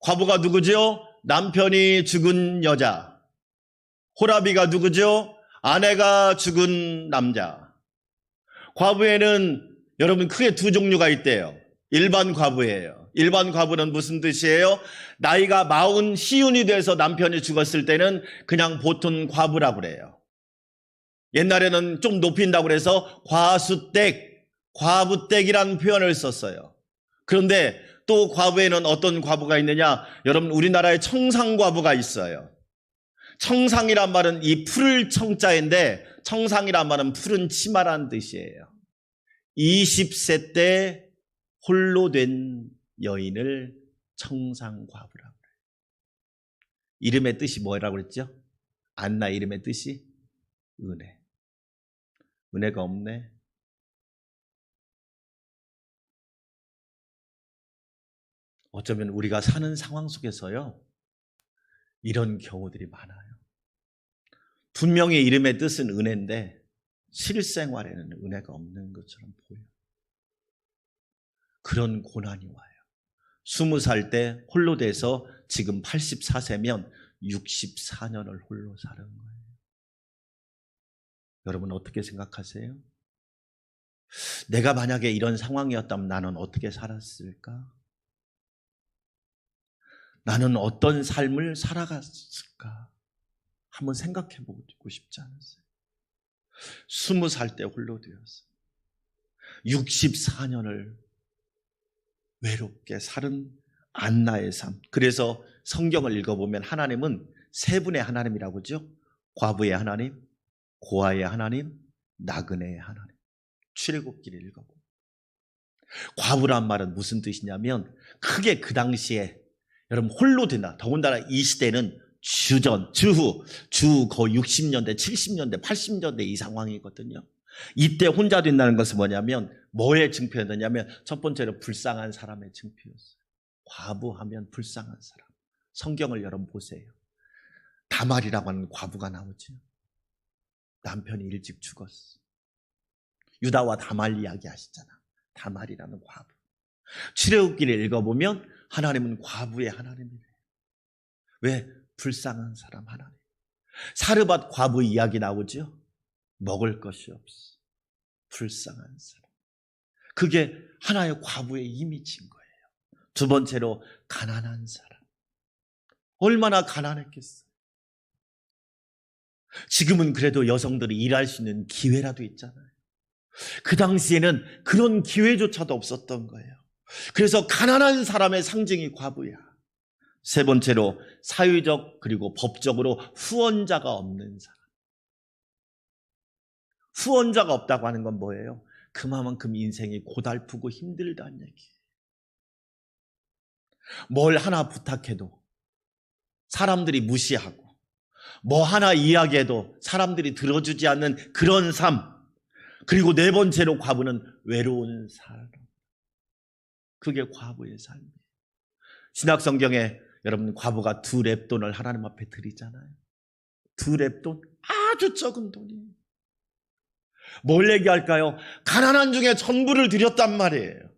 S2: 과부가 누구죠? 남편이 죽은 여자. 호라비가 누구죠? 아내가 죽은 남자. 과부에는 여러분 크게 두 종류가 있대요. 일반 과부예요. 일반 과부는 무슨 뜻이에요? 나이가 40 시운이 돼서 남편이 죽었을 때는 그냥 보통 과부라고 그래요. 옛날에는 좀 높인다고 그래서 과수댁, 과부댁이라는 표현을 썼어요. 그런데 또 과부에는 어떤 과부가 있느냐? 여러분 우리나라에 청상과부가 있어요. 청상이란 말은 이 풀을 청자인데 청상이란 말은 푸른 치마라는 뜻이에요. 20세 때 홀로 된 여인을 청상과부라고 해요. 이름의 뜻이 뭐라고 그랬죠? 안나 이름의 뜻이 은혜. 은혜가 없네. 어쩌면 우리가 사는 상황 속에서요, 이런 경우들이 많아요. 분명히 이름의 뜻은 은혜인데 실생활에는 은혜가 없는 것처럼 보여요. 그런 고난이 와요. 20살 때 홀로 돼서 지금 84세면 64년을 홀로 사는 거예요. 여러분 어떻게 생각하세요? 내가 만약에 이런 상황이었다면 나는 어떻게 살았을까? 나는 어떤 삶을 살아갔을까? 한번 생각해 보고 싶지 않으세요? 20살 때 홀로 되어서 64년을 외롭게 살은 안나의 삶. 그래서 성경을 읽어보면 하나님은 세 분의 하나님이라고 하죠. 과부의 하나님, 고아의 하나님, 나그네의 하나님. 출애굽기를 읽어보면 과부란 말은 무슨 뜻이냐면 크게 그 당시에 여러분 홀로 된다. 더군다나 이 시대는 주 거의 60년대, 70년대, 80년대 이 상황이거든요. 이때 혼자 된다는 것은 뭐냐면 뭐의 증표였느냐면 첫 번째로 불쌍한 사람의 증표였어요. 과부하면 불쌍한 사람. 성경을 여러분 보세요. 다말이라고 하는 과부가 나오죠. 남편이 일찍 죽었어. 유다와 다말 이야기 하시잖아. 다말이라는 과부. 출애굽기를 읽어보면 하나님은 과부의 하나님이래요. 왜? 불쌍한 사람 하나님. 사르밧 과부 이야기 나오죠. 먹을 것이 없어. 불쌍한 사람. 그게 하나의 과부의 이미지인 거예요. 두 번째로 가난한 사람. 얼마나 가난했겠어요. 지금은 그래도 여성들이 일할 수 있는 기회라도 있잖아요. 그 당시에는 그런 기회조차도 없었던 거예요. 그래서 가난한 사람의 상징이 과부야. 세 번째로 사회적 그리고 법적으로 후원자가 없는 사람. 후원자가 없다고 하는 건 뭐예요? 그만큼 인생이 고달프고 힘들다는 얘기예요. 뭘 하나 부탁해도 사람들이 무시하고 뭐 하나 이야기해도 사람들이 들어주지 않는 그런 삶. 그리고 네 번째로 과부는 외로운 삶. 그게 과부의 삶이에요. 신약성경에 여러분 과부가 2렙돈을 하나님 앞에 드리잖아요. 2렙돈? 아주 적은 돈이에요. 뭘 얘기할까요? 가난한 중에 전부를 드렸단 말이에요.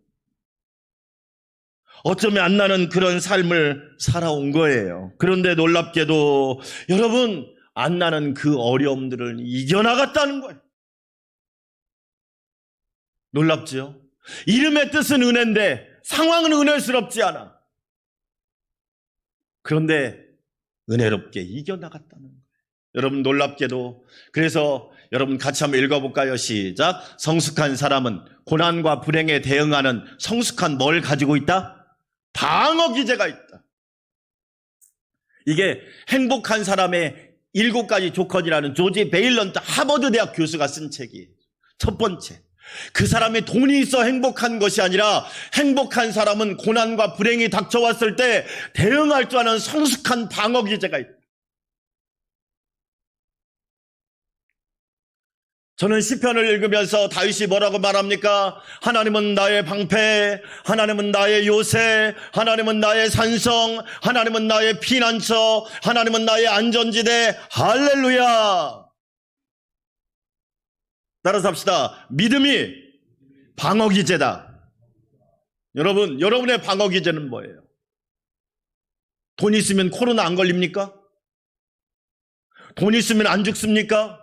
S2: 어쩌면 안 나는 그런 삶을 살아온 거예요. 그런데 놀랍게도 여러분 안 나는 그 어려움들을 이겨나갔다는 거예요. 놀랍죠? 이름의 뜻은 은혜인데 상황은 은혜스럽지 않아. 그런데 은혜롭게 이겨나갔다는 거예요. 여러분 놀랍게도 그래서 여러분 같이 한번 읽어볼까요? 시작. 성숙한 사람은 고난과 불행에 대응하는 성숙한 뭘 가지고 있다? 방어 기제가 있다. 이게 행복한 사람의 7가지 조건이라는 조지 베일런트 하버드 대학 교수가 쓴 책이에요. 첫 번째, 그 사람이 돈이 있어 행복한 것이 아니라 행복한 사람은 고난과 불행이 닥쳐왔을 때 대응할 줄 아는 성숙한 방어 기제가 있다. 저는 시편을 읽으면서 다윗이 뭐라고 말합니까? 하나님은 나의 방패, 하나님은 나의 요새, 하나님은 나의 산성, 하나님은 나의 피난처, 하나님은 나의 안전지대. 할렐루야. 따라서 합시다. 믿음이 방어기제다. 여러분, 여러분의 방어기제는 뭐예요? 돈 있으면 코로나 안 걸립니까? 돈 있으면 안 죽습니까?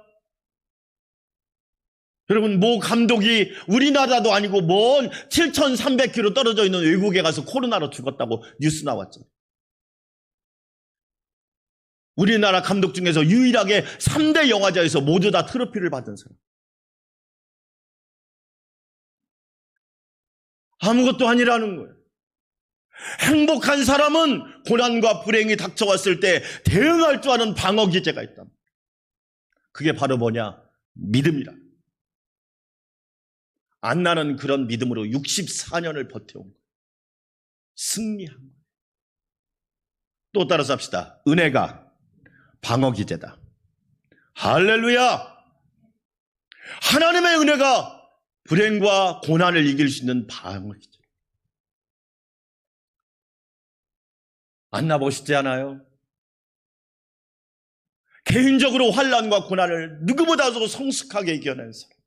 S2: 여러분, 모 감독이 우리나라도 아니고 먼 7,300km 떨어져 있는 외국에 가서 코로나로 죽었다고 뉴스 나왔죠. 우리나라 감독 중에서 유일하게 3대 영화제에서 모두 다 트로피를 받은 사람. 아무것도 아니라는 거예요. 행복한 사람은 고난과 불행이 닥쳐왔을 때 대응할 줄 아는 방어 기제가 있다. 그게 바로 뭐냐? 믿음이라. 안나는 그런 믿음으로 64년을 버텨온 거예요. 승리한 거예요. 또 따라서 합시다. 은혜가 방어 기제다. 할렐루야! 하나님의 은혜가 불행과 고난을 이길 수 있는 방어 기제. 안나 멋있지 않아요? 개인적으로 환난과 고난을 누구보다도 성숙하게 이겨낸 사람.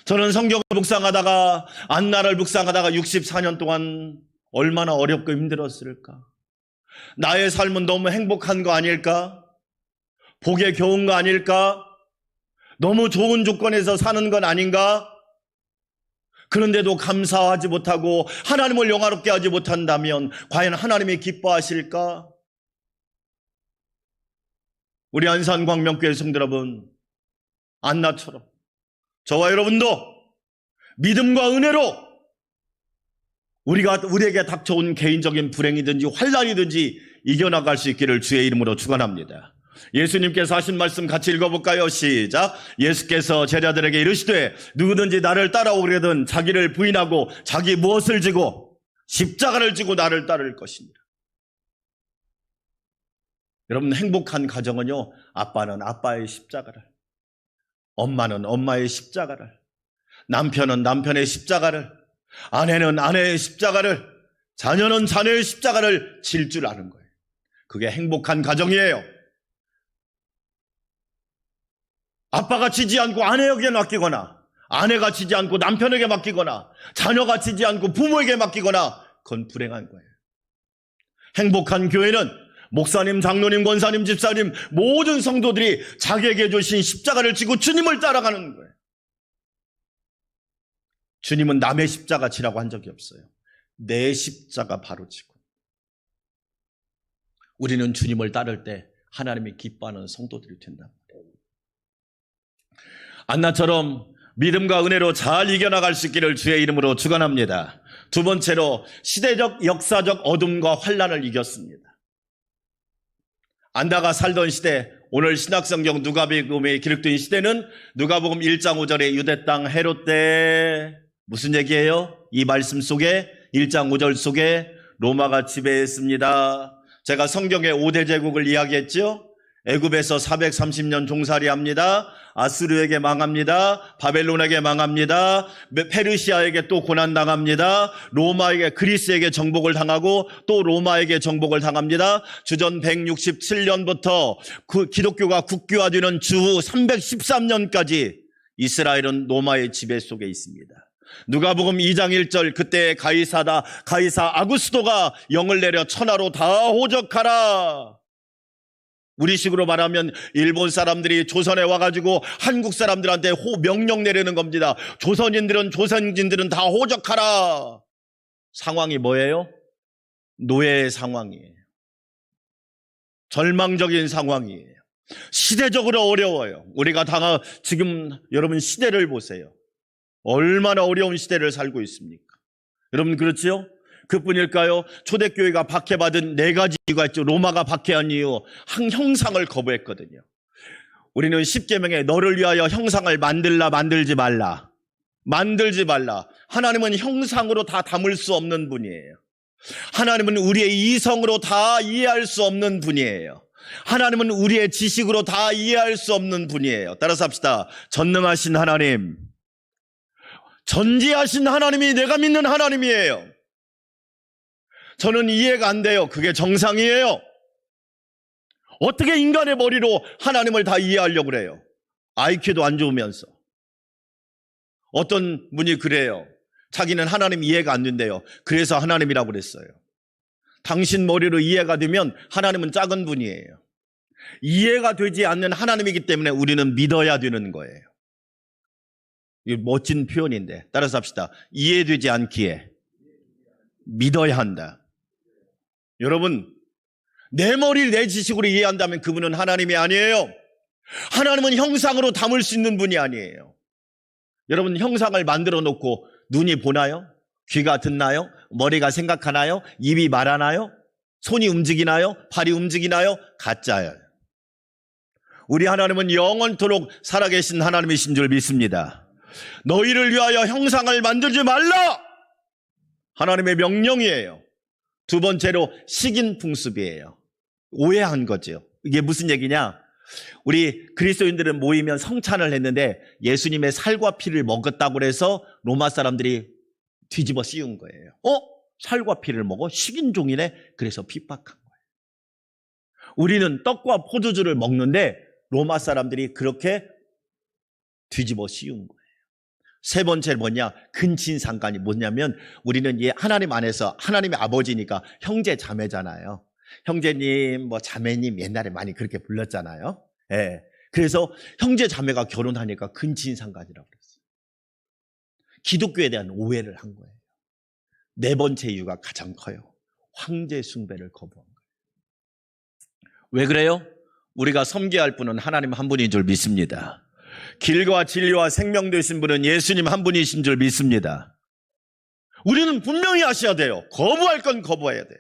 S2: 저는 성경을 묵상하다가 안나를 묵상하다가 64년 동안 얼마나 어렵고 힘들었을까? 나의 삶은 너무 행복한 거 아닐까? 복에 겨운 거 아닐까? 너무 좋은 조건에서 사는 건 아닌가? 그런데도 감사하지 못하고 하나님을 영화롭게 하지 못한다면 과연 하나님이 기뻐하실까? 우리 안산광명교회 성도 여러분, 안나처럼 저와 여러분도 믿음과 은혜로 우리에게 닥쳐온 개인적인 불행이든지 환난이든지 이겨나갈 수 있기를 주의 이름으로 축원합니다. 예수님께서 하신 말씀 같이 읽어볼까요? 시작. 예수께서 제자들에게 이르시되 누구든지 나를 따라오려든 자기를 부인하고 자기 무엇을 지고 십자가를 지고 나를 따를 것입니다. 여러분, 행복한 가정은요, 아빠는 아빠의 십자가를, 엄마는 엄마의 십자가를, 남편은 남편의 십자가를, 아내는 아내의 십자가를, 자녀는 자녀의 십자가를 질 줄 아는 거예요. 그게 행복한 가정이에요. 아빠가 지지 않고 아내에게 맡기거나, 아내가 지지 않고 남편에게 맡기거나, 자녀가 지지 않고 부모에게 맡기거나, 그건 불행한 거예요. 행복한 교회는 목사님, 장로님, 권사님, 집사님, 모든 성도들이 자기에게 주신 십자가를 지고 주님을 따라가는 거예요. 주님은 남의 십자가 지라고 한 적이 없어요. 내 십자가 바로 지고. 우리는 주님을 따를 때 하나님이 기뻐하는 성도들이 된다. 안나처럼 믿음과 은혜로 잘 이겨나갈 수 있기를 주의 이름으로 축원합니다. 두 번째로 시대적 역사적 어둠과 환란을 이겼습니다. 안나가 살던 시대, 오늘 신약성경 누가복음에 기록된 시대는 누가복음 1장 5절에 유대 땅 헤롯 때 무슨 얘기예요? 이 말씀 속에 1장 5절 속에 로마가 지배했습니다. 제가 성경의 5대 제국을 이야기했죠. 애굽에서 430년 종살이합니다. 아수르에게 망합니다. 바벨론에게 망합니다. 페르시아에게 또 고난당합니다. 로마에게, 그리스에게 정복을 당하고 또 로마에게 정복을 당합니다. 주전 167년부터 기독교가 국교화되는 주후 313년까지 이스라엘은 로마의 지배 속에 있습니다. 누가복음 2장 1절, 그때 가이사 아구스도가 영을 내려 천하로 다 호적하라. 우리식으로 말하면 일본 사람들이 조선에 와가지고 한국 사람들한테 명령 내리는 겁니다. 조선인들은 다 호적하라. 상황이 뭐예요? 노예의 상황이에요. 절망적인 상황이에요. 시대적으로 어려워요. 우리가 지금 여러분 시대를 보세요. 얼마나 어려운 시대를 살고 있습니까? 여러분 그렇죠? 그뿐일까요? 초대교회가 박해받은 4가지 이유가 있죠. 로마가 박해한 이유, 형상을 거부했거든요. 우리는 십계명에 너를 위하여 형상을 만들지 말라. 하나님은 형상으로 다 담을 수 없는 분이에요. 하나님은 우리의 이성으로 다 이해할 수 없는 분이에요. 하나님은 우리의 지식으로 다 이해할 수 없는 분이에요. 따라서 합시다. 전능하신 하나님, 전지하신 하나님이 내가 믿는 하나님이에요. 저는 이해가 안 돼요. 그게 정상이에요. 어떻게 인간의 머리로 하나님을 다 이해하려고 그래요? IQ도 안 좋으면서. 어떤 분이 그래요. 자기는 하나님 이해가 안 된대요. 그래서 하나님이라고 그랬어요. 당신 머리로 이해가 되면 하나님은 작은 분이에요. 이해가 되지 않는 하나님이기 때문에 우리는 믿어야 되는 거예요. 이게 멋진 표현인데 따라서 합시다. 이해되지 않기에 믿어야 한다. 여러분, 내 머리를 내 지식으로 이해한다면 그분은 하나님이 아니에요. 하나님은 형상으로 담을 수 있는 분이 아니에요. 여러분, 형상을 만들어 놓고 눈이 보나요? 귀가 듣나요? 머리가 생각하나요? 입이 말하나요? 손이 움직이나요? 발이 움직이나요? 가짜예요. 우리 하나님은 영원토록 살아계신 하나님이신 줄 믿습니다. 너희를 위하여 형상을 만들지 말라! 하나님의 명령이에요. 두 번째로 식인 풍습이에요. 오해한 거죠. 이게 무슨 얘기냐? 우리 그리스도인들은 모이면 성찬을 했는데 예수님의 살과 피를 먹었다고 해서 로마 사람들이 뒤집어 씌운 거예요. 살과 피를 먹어? 식인종이네? 그래서 핍박한 거예요. 우리는 떡과 포도주를 먹는데 로마 사람들이 그렇게 뒤집어 씌운 거예요. 세 번째 뭐냐? 근친상간이 뭐냐면 우리는 하나님 안에서 하나님의 아버지니까 형제 자매잖아요. 형제님, 자매님 옛날에 많이 그렇게 불렀잖아요. 예. 그래서 형제 자매가 결혼하니까 근친상간이라고 그랬어요. 기독교에 대한 오해를 한 거예요. 네 번째 이유가 가장 커요. 황제 숭배를 거부한 거예요. 왜 그래요? 우리가 섬겨야 할 분은 하나님 한 분인 줄 믿습니다. 길과 진리와 생명 되신 분은 예수님 한 분이신 줄 믿습니다. 우리는 분명히 아셔야 돼요. 거부할 건 거부해야 돼요.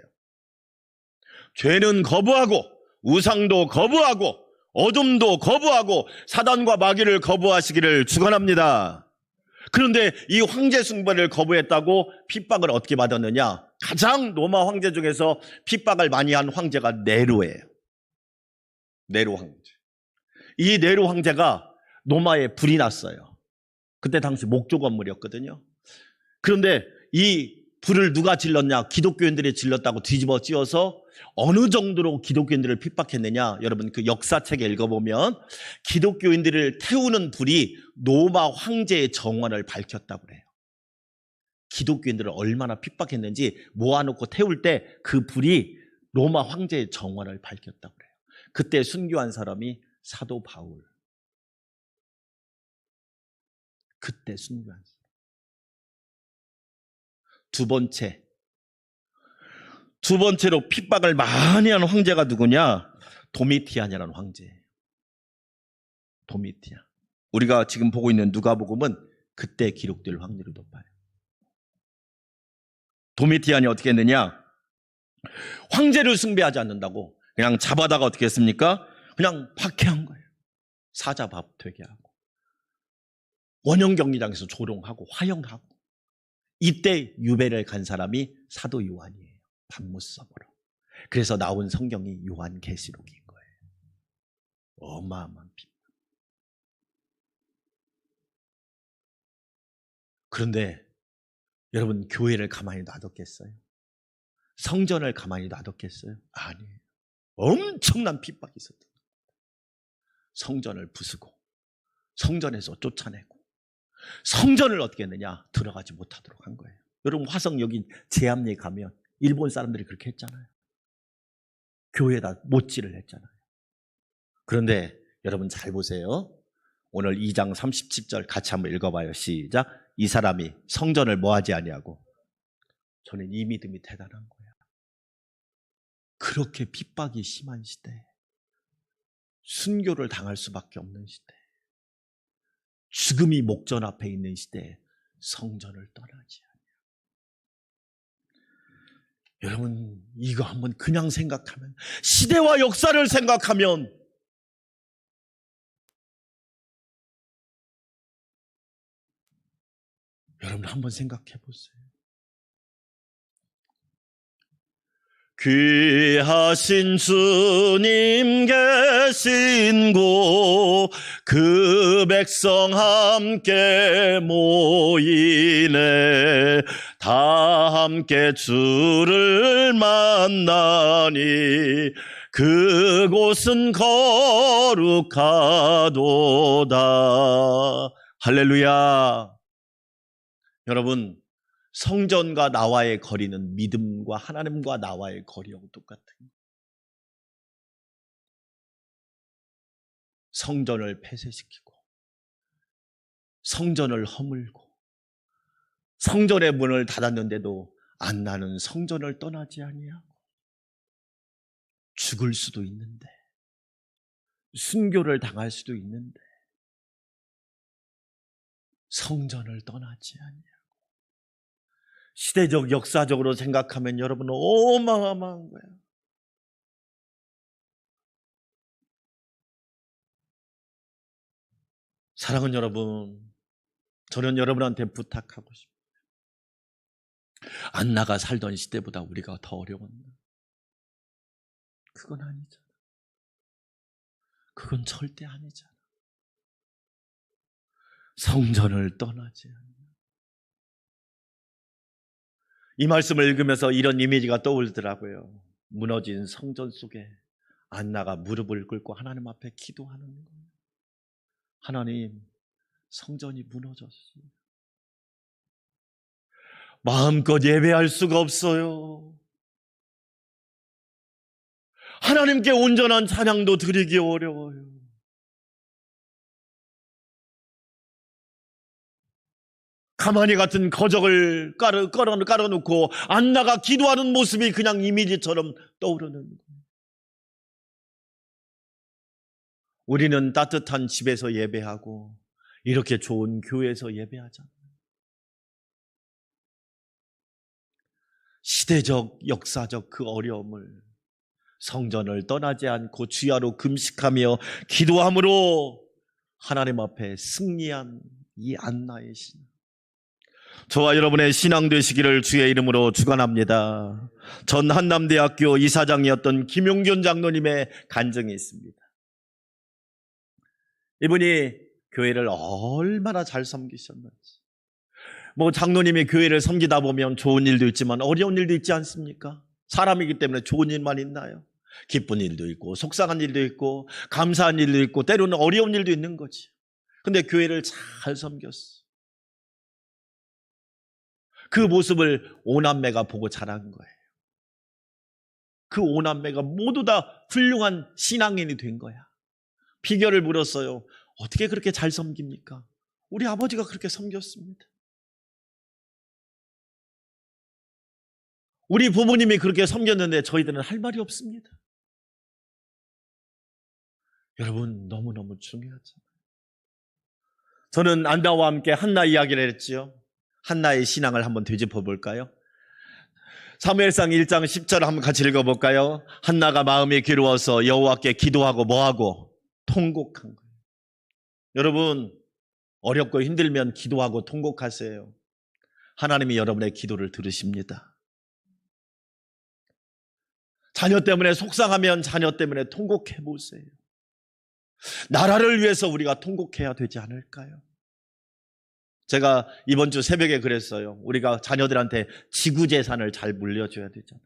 S2: 죄는 거부하고 우상도 거부하고 어둠도 거부하고 사단과 마귀를 거부하시기를 축원합니다. 그런데 이 황제 숭배를 거부했다고 핍박을 어떻게 받았느냐? 가장 로마 황제 중에서 핍박을 많이 한 황제가 네로예요. 네로 황제. 이 네로 황제가 로마에 불이 났어요. 그때 당시 목조 건물이었거든요. 그런데 이 불을 누가 질렀냐? 기독교인들이 질렀다고 뒤집어 씌워서 어느 정도로 기독교인들을 핍박했느냐? 여러분 그 역사책에 읽어보면 기독교인들을 태우는 불이 로마 황제의 정원을 밝혔다고 그래요. 기독교인들을 얼마나 핍박했는지 모아놓고 태울 때 그 불이 로마 황제의 정원을 밝혔다고 그래요. 그때 순교한 사람이 사도 바울. 그때 순교한 사람. 두 번째, 두 번째로 핍박을 많이 하는 황제가 누구냐? 도미티안이라는 황제예요. 도미티안. 우리가 지금 보고 있는 누가복음은 그때 기록될 확률이 높아요. 도미티안이 어떻게 했느냐? 황제를 숭배하지 않는다고 그냥 잡아다가 어떻게 했습니까? 그냥 박해한 거예요. 사자밥 되게 하고 원형 경기장에서 조롱하고 화형하고. 이때 유배를 간 사람이 사도 요한이에요. 반무섬으로. 그래서 나온 성경이 요한계시록인 거예요. 어마어마한 핍박. 그런데 여러분, 교회를 가만히 놔뒀겠어요? 성전을 가만히 놔뒀겠어요? 아니에요. 엄청난 핍박이 있었던 거예요. 성전을 부수고 성전에서 쫓아내고 성전을 어떻게 했느냐? 들어가지 못하도록 한 거예요. 여러분, 화성 여기 제암리에 가면 일본 사람들이 그렇게 했잖아요. 교회에다 못질을 했잖아요. 그런데 여러분 잘 보세요. 오늘 2장 37절 같이 한번 읽어봐요. 시작. 이 사람이 성전을 뭐하지 아니하고. 저는 이 믿음이 대단한 거예요. 그렇게 핍박이 심한 시대, 순교를 당할 수밖에 없는 시대, 죽음이 목전 앞에 있는 시대에 성전을 떠나지 않아요. 여러분, 이거 한번 그냥 생각하면, 시대와 역사를 생각하면 여러분 한번 생각해 보세요. 귀하신 주님 계신 곳 그 백성 함께 모이네. 다 함께 주를 만나니 그곳은 거룩하도다. 할렐루야. 여러분, 성전과 나와의 거리는 믿음과 하나님과 나와의 거리하고 똑같은 거예요. 성전을 폐쇄시키고 성전을 허물고 성전의 문을 닫았는데도 안나는 성전을 떠나지 아니하고 죽을 수도 있는데 순교를 당할 수도 있는데 성전을 떠나지 아니하고. 시대적 역사적으로 생각하면 여러분 어마어마한 거예요. 사랑하는 여러분, 저는 여러분한테 부탁하고 싶어요. 안나가 살던 시대보다 우리가 더 어려웠나? 그건 아니잖아. 그건 절대 아니잖아. 성전을 떠나지 않아. 이 말씀을 읽으면서 이런 이미지가 떠오르더라고요. 무너진 성전 속에 안나가 무릎을 꿇고 하나님 앞에 기도하는 거예요. 하나님, 성전이 무너졌어요. 마음껏 예배할 수가 없어요. 하나님께 온전한 찬양도 드리기 어려워요. 가만히 같은 거적을 깔아놓고 안나가 기도하는 모습이 그냥 이미지처럼 떠오르는 거예요. 우리는 따뜻한 집에서 예배하고 이렇게 좋은 교회에서 예배하잖아요. 시대적, 역사적 그 어려움을 성전을 떠나지 않고 주야로 금식하며 기도함으로 하나님 앞에 승리한 이 안나의 신앙, 저와 여러분의 신앙 되시기를 주의 이름으로 축원합니다. 전 한남대학교 이사장이었던 김용균 장로님의 간증이 있습니다. 이분이 교회를 얼마나 잘 섬기셨는지. 장로님이 교회를 섬기다 보면 좋은 일도 있지만 어려운 일도 있지 않습니까? 사람이기 때문에 좋은 일만 있나요? 기쁜 일도 있고 속상한 일도 있고 감사한 일도 있고 때로는 어려운 일도 있는 거지. 근데 교회를 잘 섬겼어. 그 모습을 오남매가 보고 자란 거예요. 그 오남매가 모두 다 훌륭한 신앙인이 된 거야. 비결을 물었어요. 어떻게 그렇게 잘 섬깁니까? 우리 아버지가 그렇게 섬겼습니다. 우리 부모님이 그렇게 섬겼는데 저희들은 할 말이 없습니다. 여러분, 너무너무 중요하죠. 저는 안나와 함께 한나 이야기를 했지요. 한나의 신앙을 한번 되짚어 볼까요? 사무엘상 1장 10절 한번 같이 읽어볼까요? 한나가 마음이 괴로워서 여호와께 기도하고 뭐하고? 통곡한 거예요. 여러분, 어렵고 힘들면 기도하고 통곡하세요. 하나님이 여러분의 기도를 들으십니다. 자녀 때문에 속상하면 자녀 때문에 통곡해 보세요. 나라를 위해서 우리가 통곡해야 되지 않을까요? 제가 이번 주 새벽에 그랬어요. 우리가 자녀들한테 지구재산을 잘 물려줘야 되잖아요.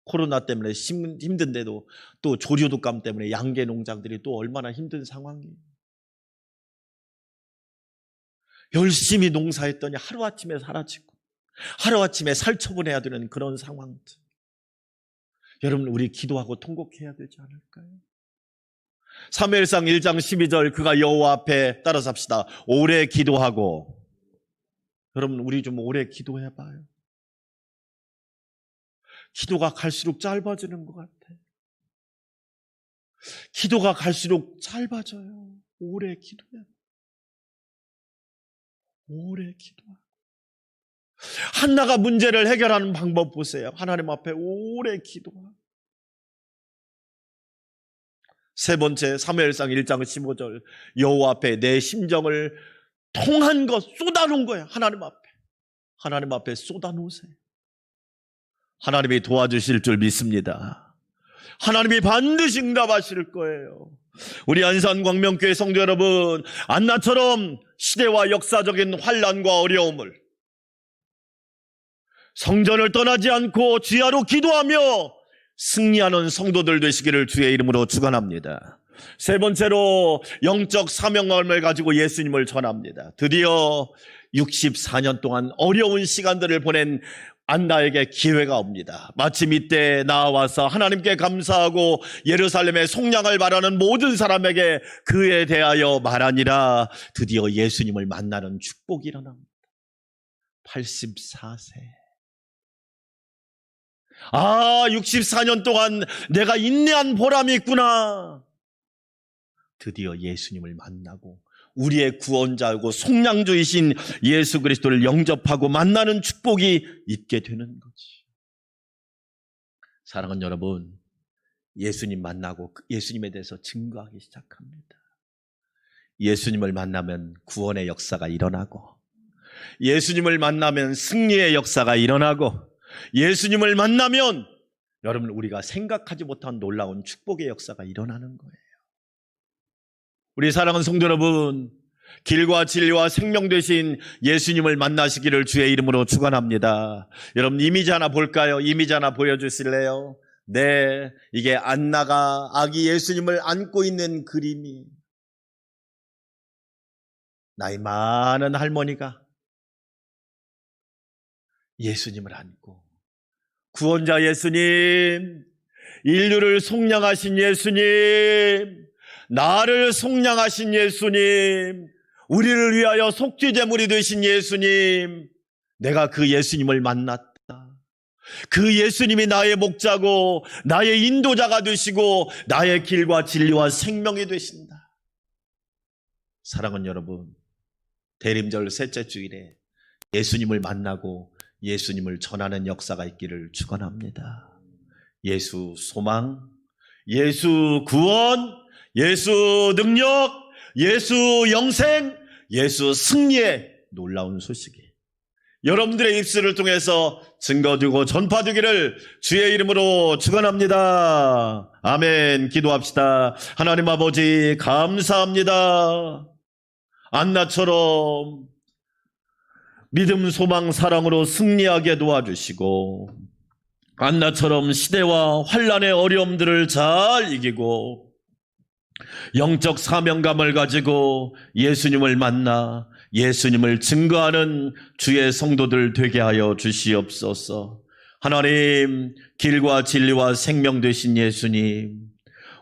S2: 코로나 때문에 힘든데도 또 조류독감 때문에 양계 농장들이 또 얼마나 힘든 상황이에요. 열심히 농사했더니 하루아침에 사라지고 하루아침에 살처분해야 되는 그런 상황들. 여러분, 우리 기도하고 통곡해야 되지 않을까요? 사무엘상 1장 12절 그가 여호와 앞에 따라서 합시다. 오래 기도하고. 여러분, 우리 좀 오래 기도해봐요. 기도가 갈수록 짧아지는 것 같아. 기도가 갈수록 짧아져요. 오래 기도해. 오래 기도하고. 한나가 문제를 해결하는 방법 보세요. 하나님 앞에 오래 기도하고. 세 번째, 사무엘상 1장 15절 여호와 앞에 내 심정을 통한 것 쏟아놓은 거예요. 하나님 앞에 쏟아놓으세요. 하나님이 도와주실 줄 믿습니다. 하나님이 반드시 응답하실 거예요. 우리 안산광명교회 성도 여러분, 안나처럼 시대와 역사적인 환난과 어려움을 성전을 떠나지 않고 주야로 기도하며 승리하는 성도들 되시기를 주의 이름으로 축원합니다. 세 번째로 영적 사명감을 가지고 예수님을 전합니다. 드디어 64년 동안 어려운 시간들을 보낸 안나에게 기회가 옵니다. 마침 이때 나와서 하나님께 감사하고 예루살렘의 속량을 바라는 모든 사람에게 그에 대하여 말하니라. 드디어 예수님을 만나는 축복이 일어납니다. 84세. 64년 동안 내가 인내한 보람이 있구나. 드디어 예수님을 만나고 우리의 구원자이고 속량주이신 예수 그리스도를 영접하고 만나는 축복이 있게 되는 거지. 사랑하는 여러분, 예수님 만나고 예수님에 대해서 증거하기 시작합니다. 예수님을 만나면 구원의 역사가 일어나고, 예수님을 만나면 승리의 역사가 일어나고, 예수님을 만나면 여러분 우리가 생각하지 못한 놀라운 축복의 역사가 일어나는 거예요. 우리 사랑하는 성도 여러분, 길과 진리와 생명 되신 예수님을 만나시기를 주의 이름으로 축원합니다. 여러분, 이미지 하나 볼까요? 이미지 하나 보여주실래요? 네, 이게 안나가 아기 예수님을 안고 있는 그림이, 나이 많은 할머니가 예수님을 안고, 구원자 예수님, 인류를 속량하신 예수님, 나를 속량하신 예수님, 우리를 위하여 속죄제물이 되신 예수님, 내가 그 예수님을 만났다. 그 예수님이 나의 목자고 나의 인도자가 되시고 나의 길과 진리와 생명이 되신다. 사랑하는 여러분, 대림절 셋째 주일에 예수님을 만나고 예수님을 전하는 역사가 있기를 축원합니다. 예수 소망, 예수 구원, 예수 능력, 예수 영생, 예수 승리의 놀라운 소식이 여러분들의 입술을 통해서 증거되고 전파되기를 주의 이름으로 축원합니다. 아멘. 기도합시다. 하나님 아버지 감사합니다. 안나처럼 믿음, 소망, 사랑으로 승리하게 도와주시고, 안나처럼 시대와 환난의 어려움들을 잘 이기고 영적 사명감을 가지고 예수님을 만나 예수님을 증거하는 주의 성도들 되게 하여 주시옵소서. 하나님, 길과 진리와 생명 되신 예수님,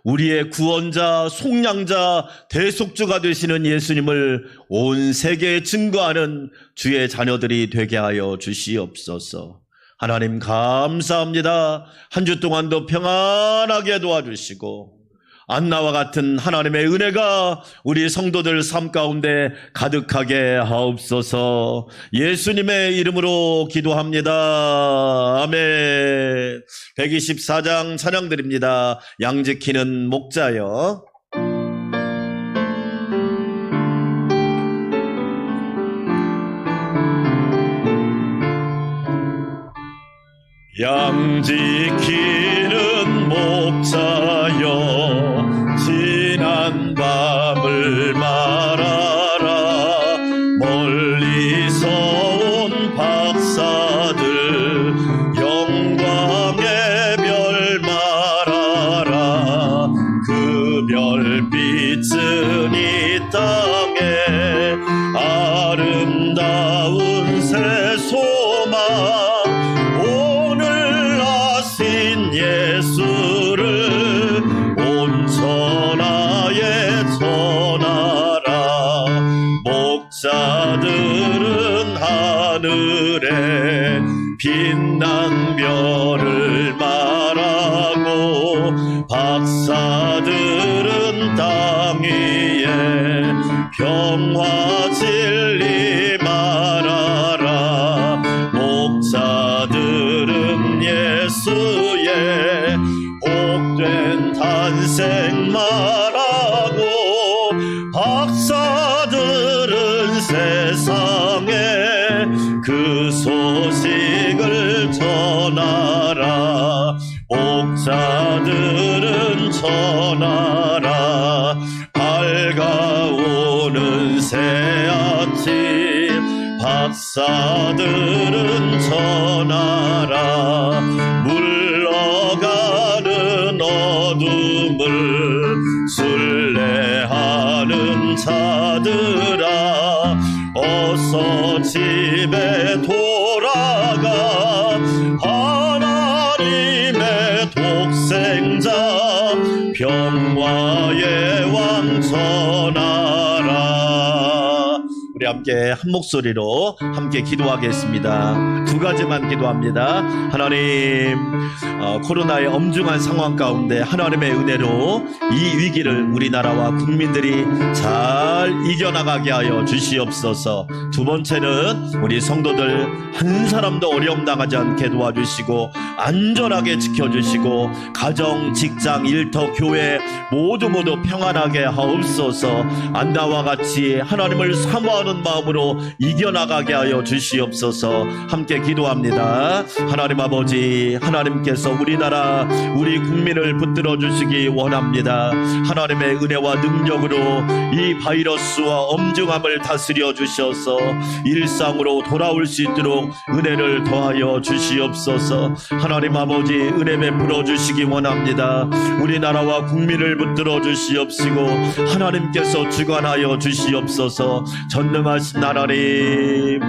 S2: 우리의 구원자, 속량자, 대속주가 되시는 예수님을 온 세계에 증거하는 주의 자녀들이 되게 하여 주시옵소서. 하나님 감사합니다. 한 주 동안도 평안하게 도와주시고 안나와 같은 하나님의 은혜가 우리 성도들 삶 가운데 가득하게 하옵소서. 예수님의 이름으로 기도합니다. 아멘. 124장 찬양드립니다. 양지키는 목자여. 양지키는 목자여 지난 밤을 말하라. 멀리서 온 박사들 영광의 별 말하라. 그 별빛은 이 땅에 아름다운 새 소망 예수를 온 천하에 전하라. 목자들은 하늘에 빛난 별을 말하고 박사들은 땅 위에 평화 진리 말하라. 목자들은 예수의 복된 탄생 말하고 박사들은 세상에 그 소식을 전하라. 목자들은 전하라. 밝아오는 새 아침 박사들은 전하라. 물러가는 어둠을 순례하는 자들아 어서 집에 돌아가. 하나님의 독생자 평화의 왕 전하라. 우리 함께 한 목소리로 함께 기도하겠습니다. 두 가지만 기도합니다. 하나님, 코로나의 엄중한 상황 가운데 하나님의 은혜로 이 위기를 우리나라와 국민들이 잘 이겨나가게 하여 주시옵소서. 두 번째는 우리 성도들 한 사람도 어려움 당하지 않게 도와주시고 안전하게 지켜주시고 가정, 직장, 일터, 교회 모두 평안하게 하옵소서. 안나와 같이 하나님을 사모하는 마음으로 이겨나가게 하여 주시옵소서. 함께 기도합니다. 하나님 아버지, 하나님께서 우리나라 우리 국민을 붙들어 주시기 원합니다. 하나님의 은혜와 능력으로 이 바이러스와 엄중함을 다스려 주셔서 일상으로 돌아올 수 있도록 은혜를 더하여 주시옵소서. 하나님 아버지, 은혜 베풀어 주시기 원합니다. 우리나라와 국민을 붙들어 주시옵시고 하나님께서 주관하여 주시옵소서. 전능하신 하나님,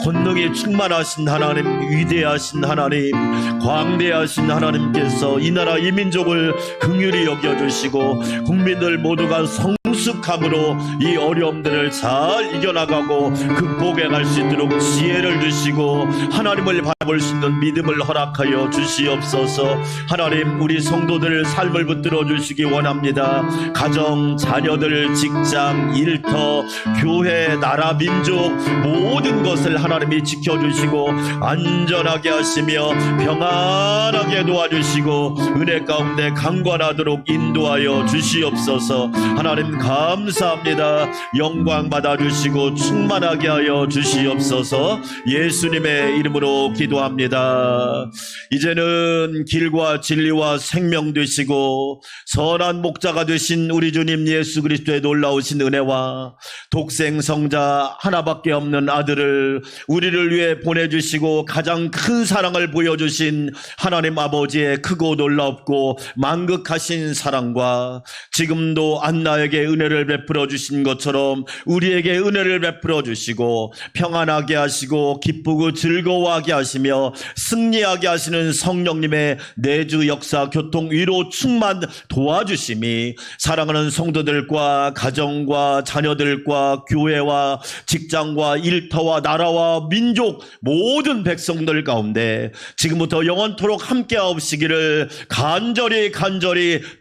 S2: 권능이 충만하신 하나님, 위대하신 하나님, 광대하신 하나님께서 이 나라 이 민족을 긍휼히 여겨주시고 국민들 모두가 성숙함으로 이 어려움들을 잘 이겨나가고 극복해 갈 수 있도록 지혜를 주시고 하나님을 바라볼 수 있는 믿음을 허락하여 주시옵소서. 하나님, 우리 성도들 삶을 붙들어 주시기 원합니다. 가정, 자녀들, 직장, 일터, 교회, 나라, 민족 모든 것을 하나님이 지켜주시고 안전하게 하시며 평안하게 도와주시고 은혜 가운데 강건하도록 인도하여 주시옵소서. 하나님 감사합니다. 영광 받아주시고 충만하게 하여 주시옵소서. 예수님의 이름으로 기도합니다. 이제는 길과 진리와 생명 되시고 선한 목자가 되신 우리 주님 예수 그리스도의 놀라우신 은혜와 독생 성자 하나밖에 없는 아들을 우리를 위해 보내주시고 가장 큰 사랑을 보여주신 하나님 아버지의 크고 놀랍고 만극하신 사랑과 지금도 안나에게 은혜를 베풀어 주신 것처럼 우리에게 은혜를 베풀어 주시고 평안하게 하시고 기쁘고 즐거워하게 하시며 승리하게 하시는 성령님의 내주 역사 교통 위로 충만 도와주심이 사랑하는 성도들과 가정과 자녀들과 교회와 직장과 일터와 나라와 민족 모든 백성들 가운데 지금부터 영원토록 함께하옵시기를 간절히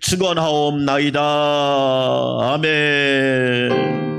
S2: 축원하옵나이다. 아멘.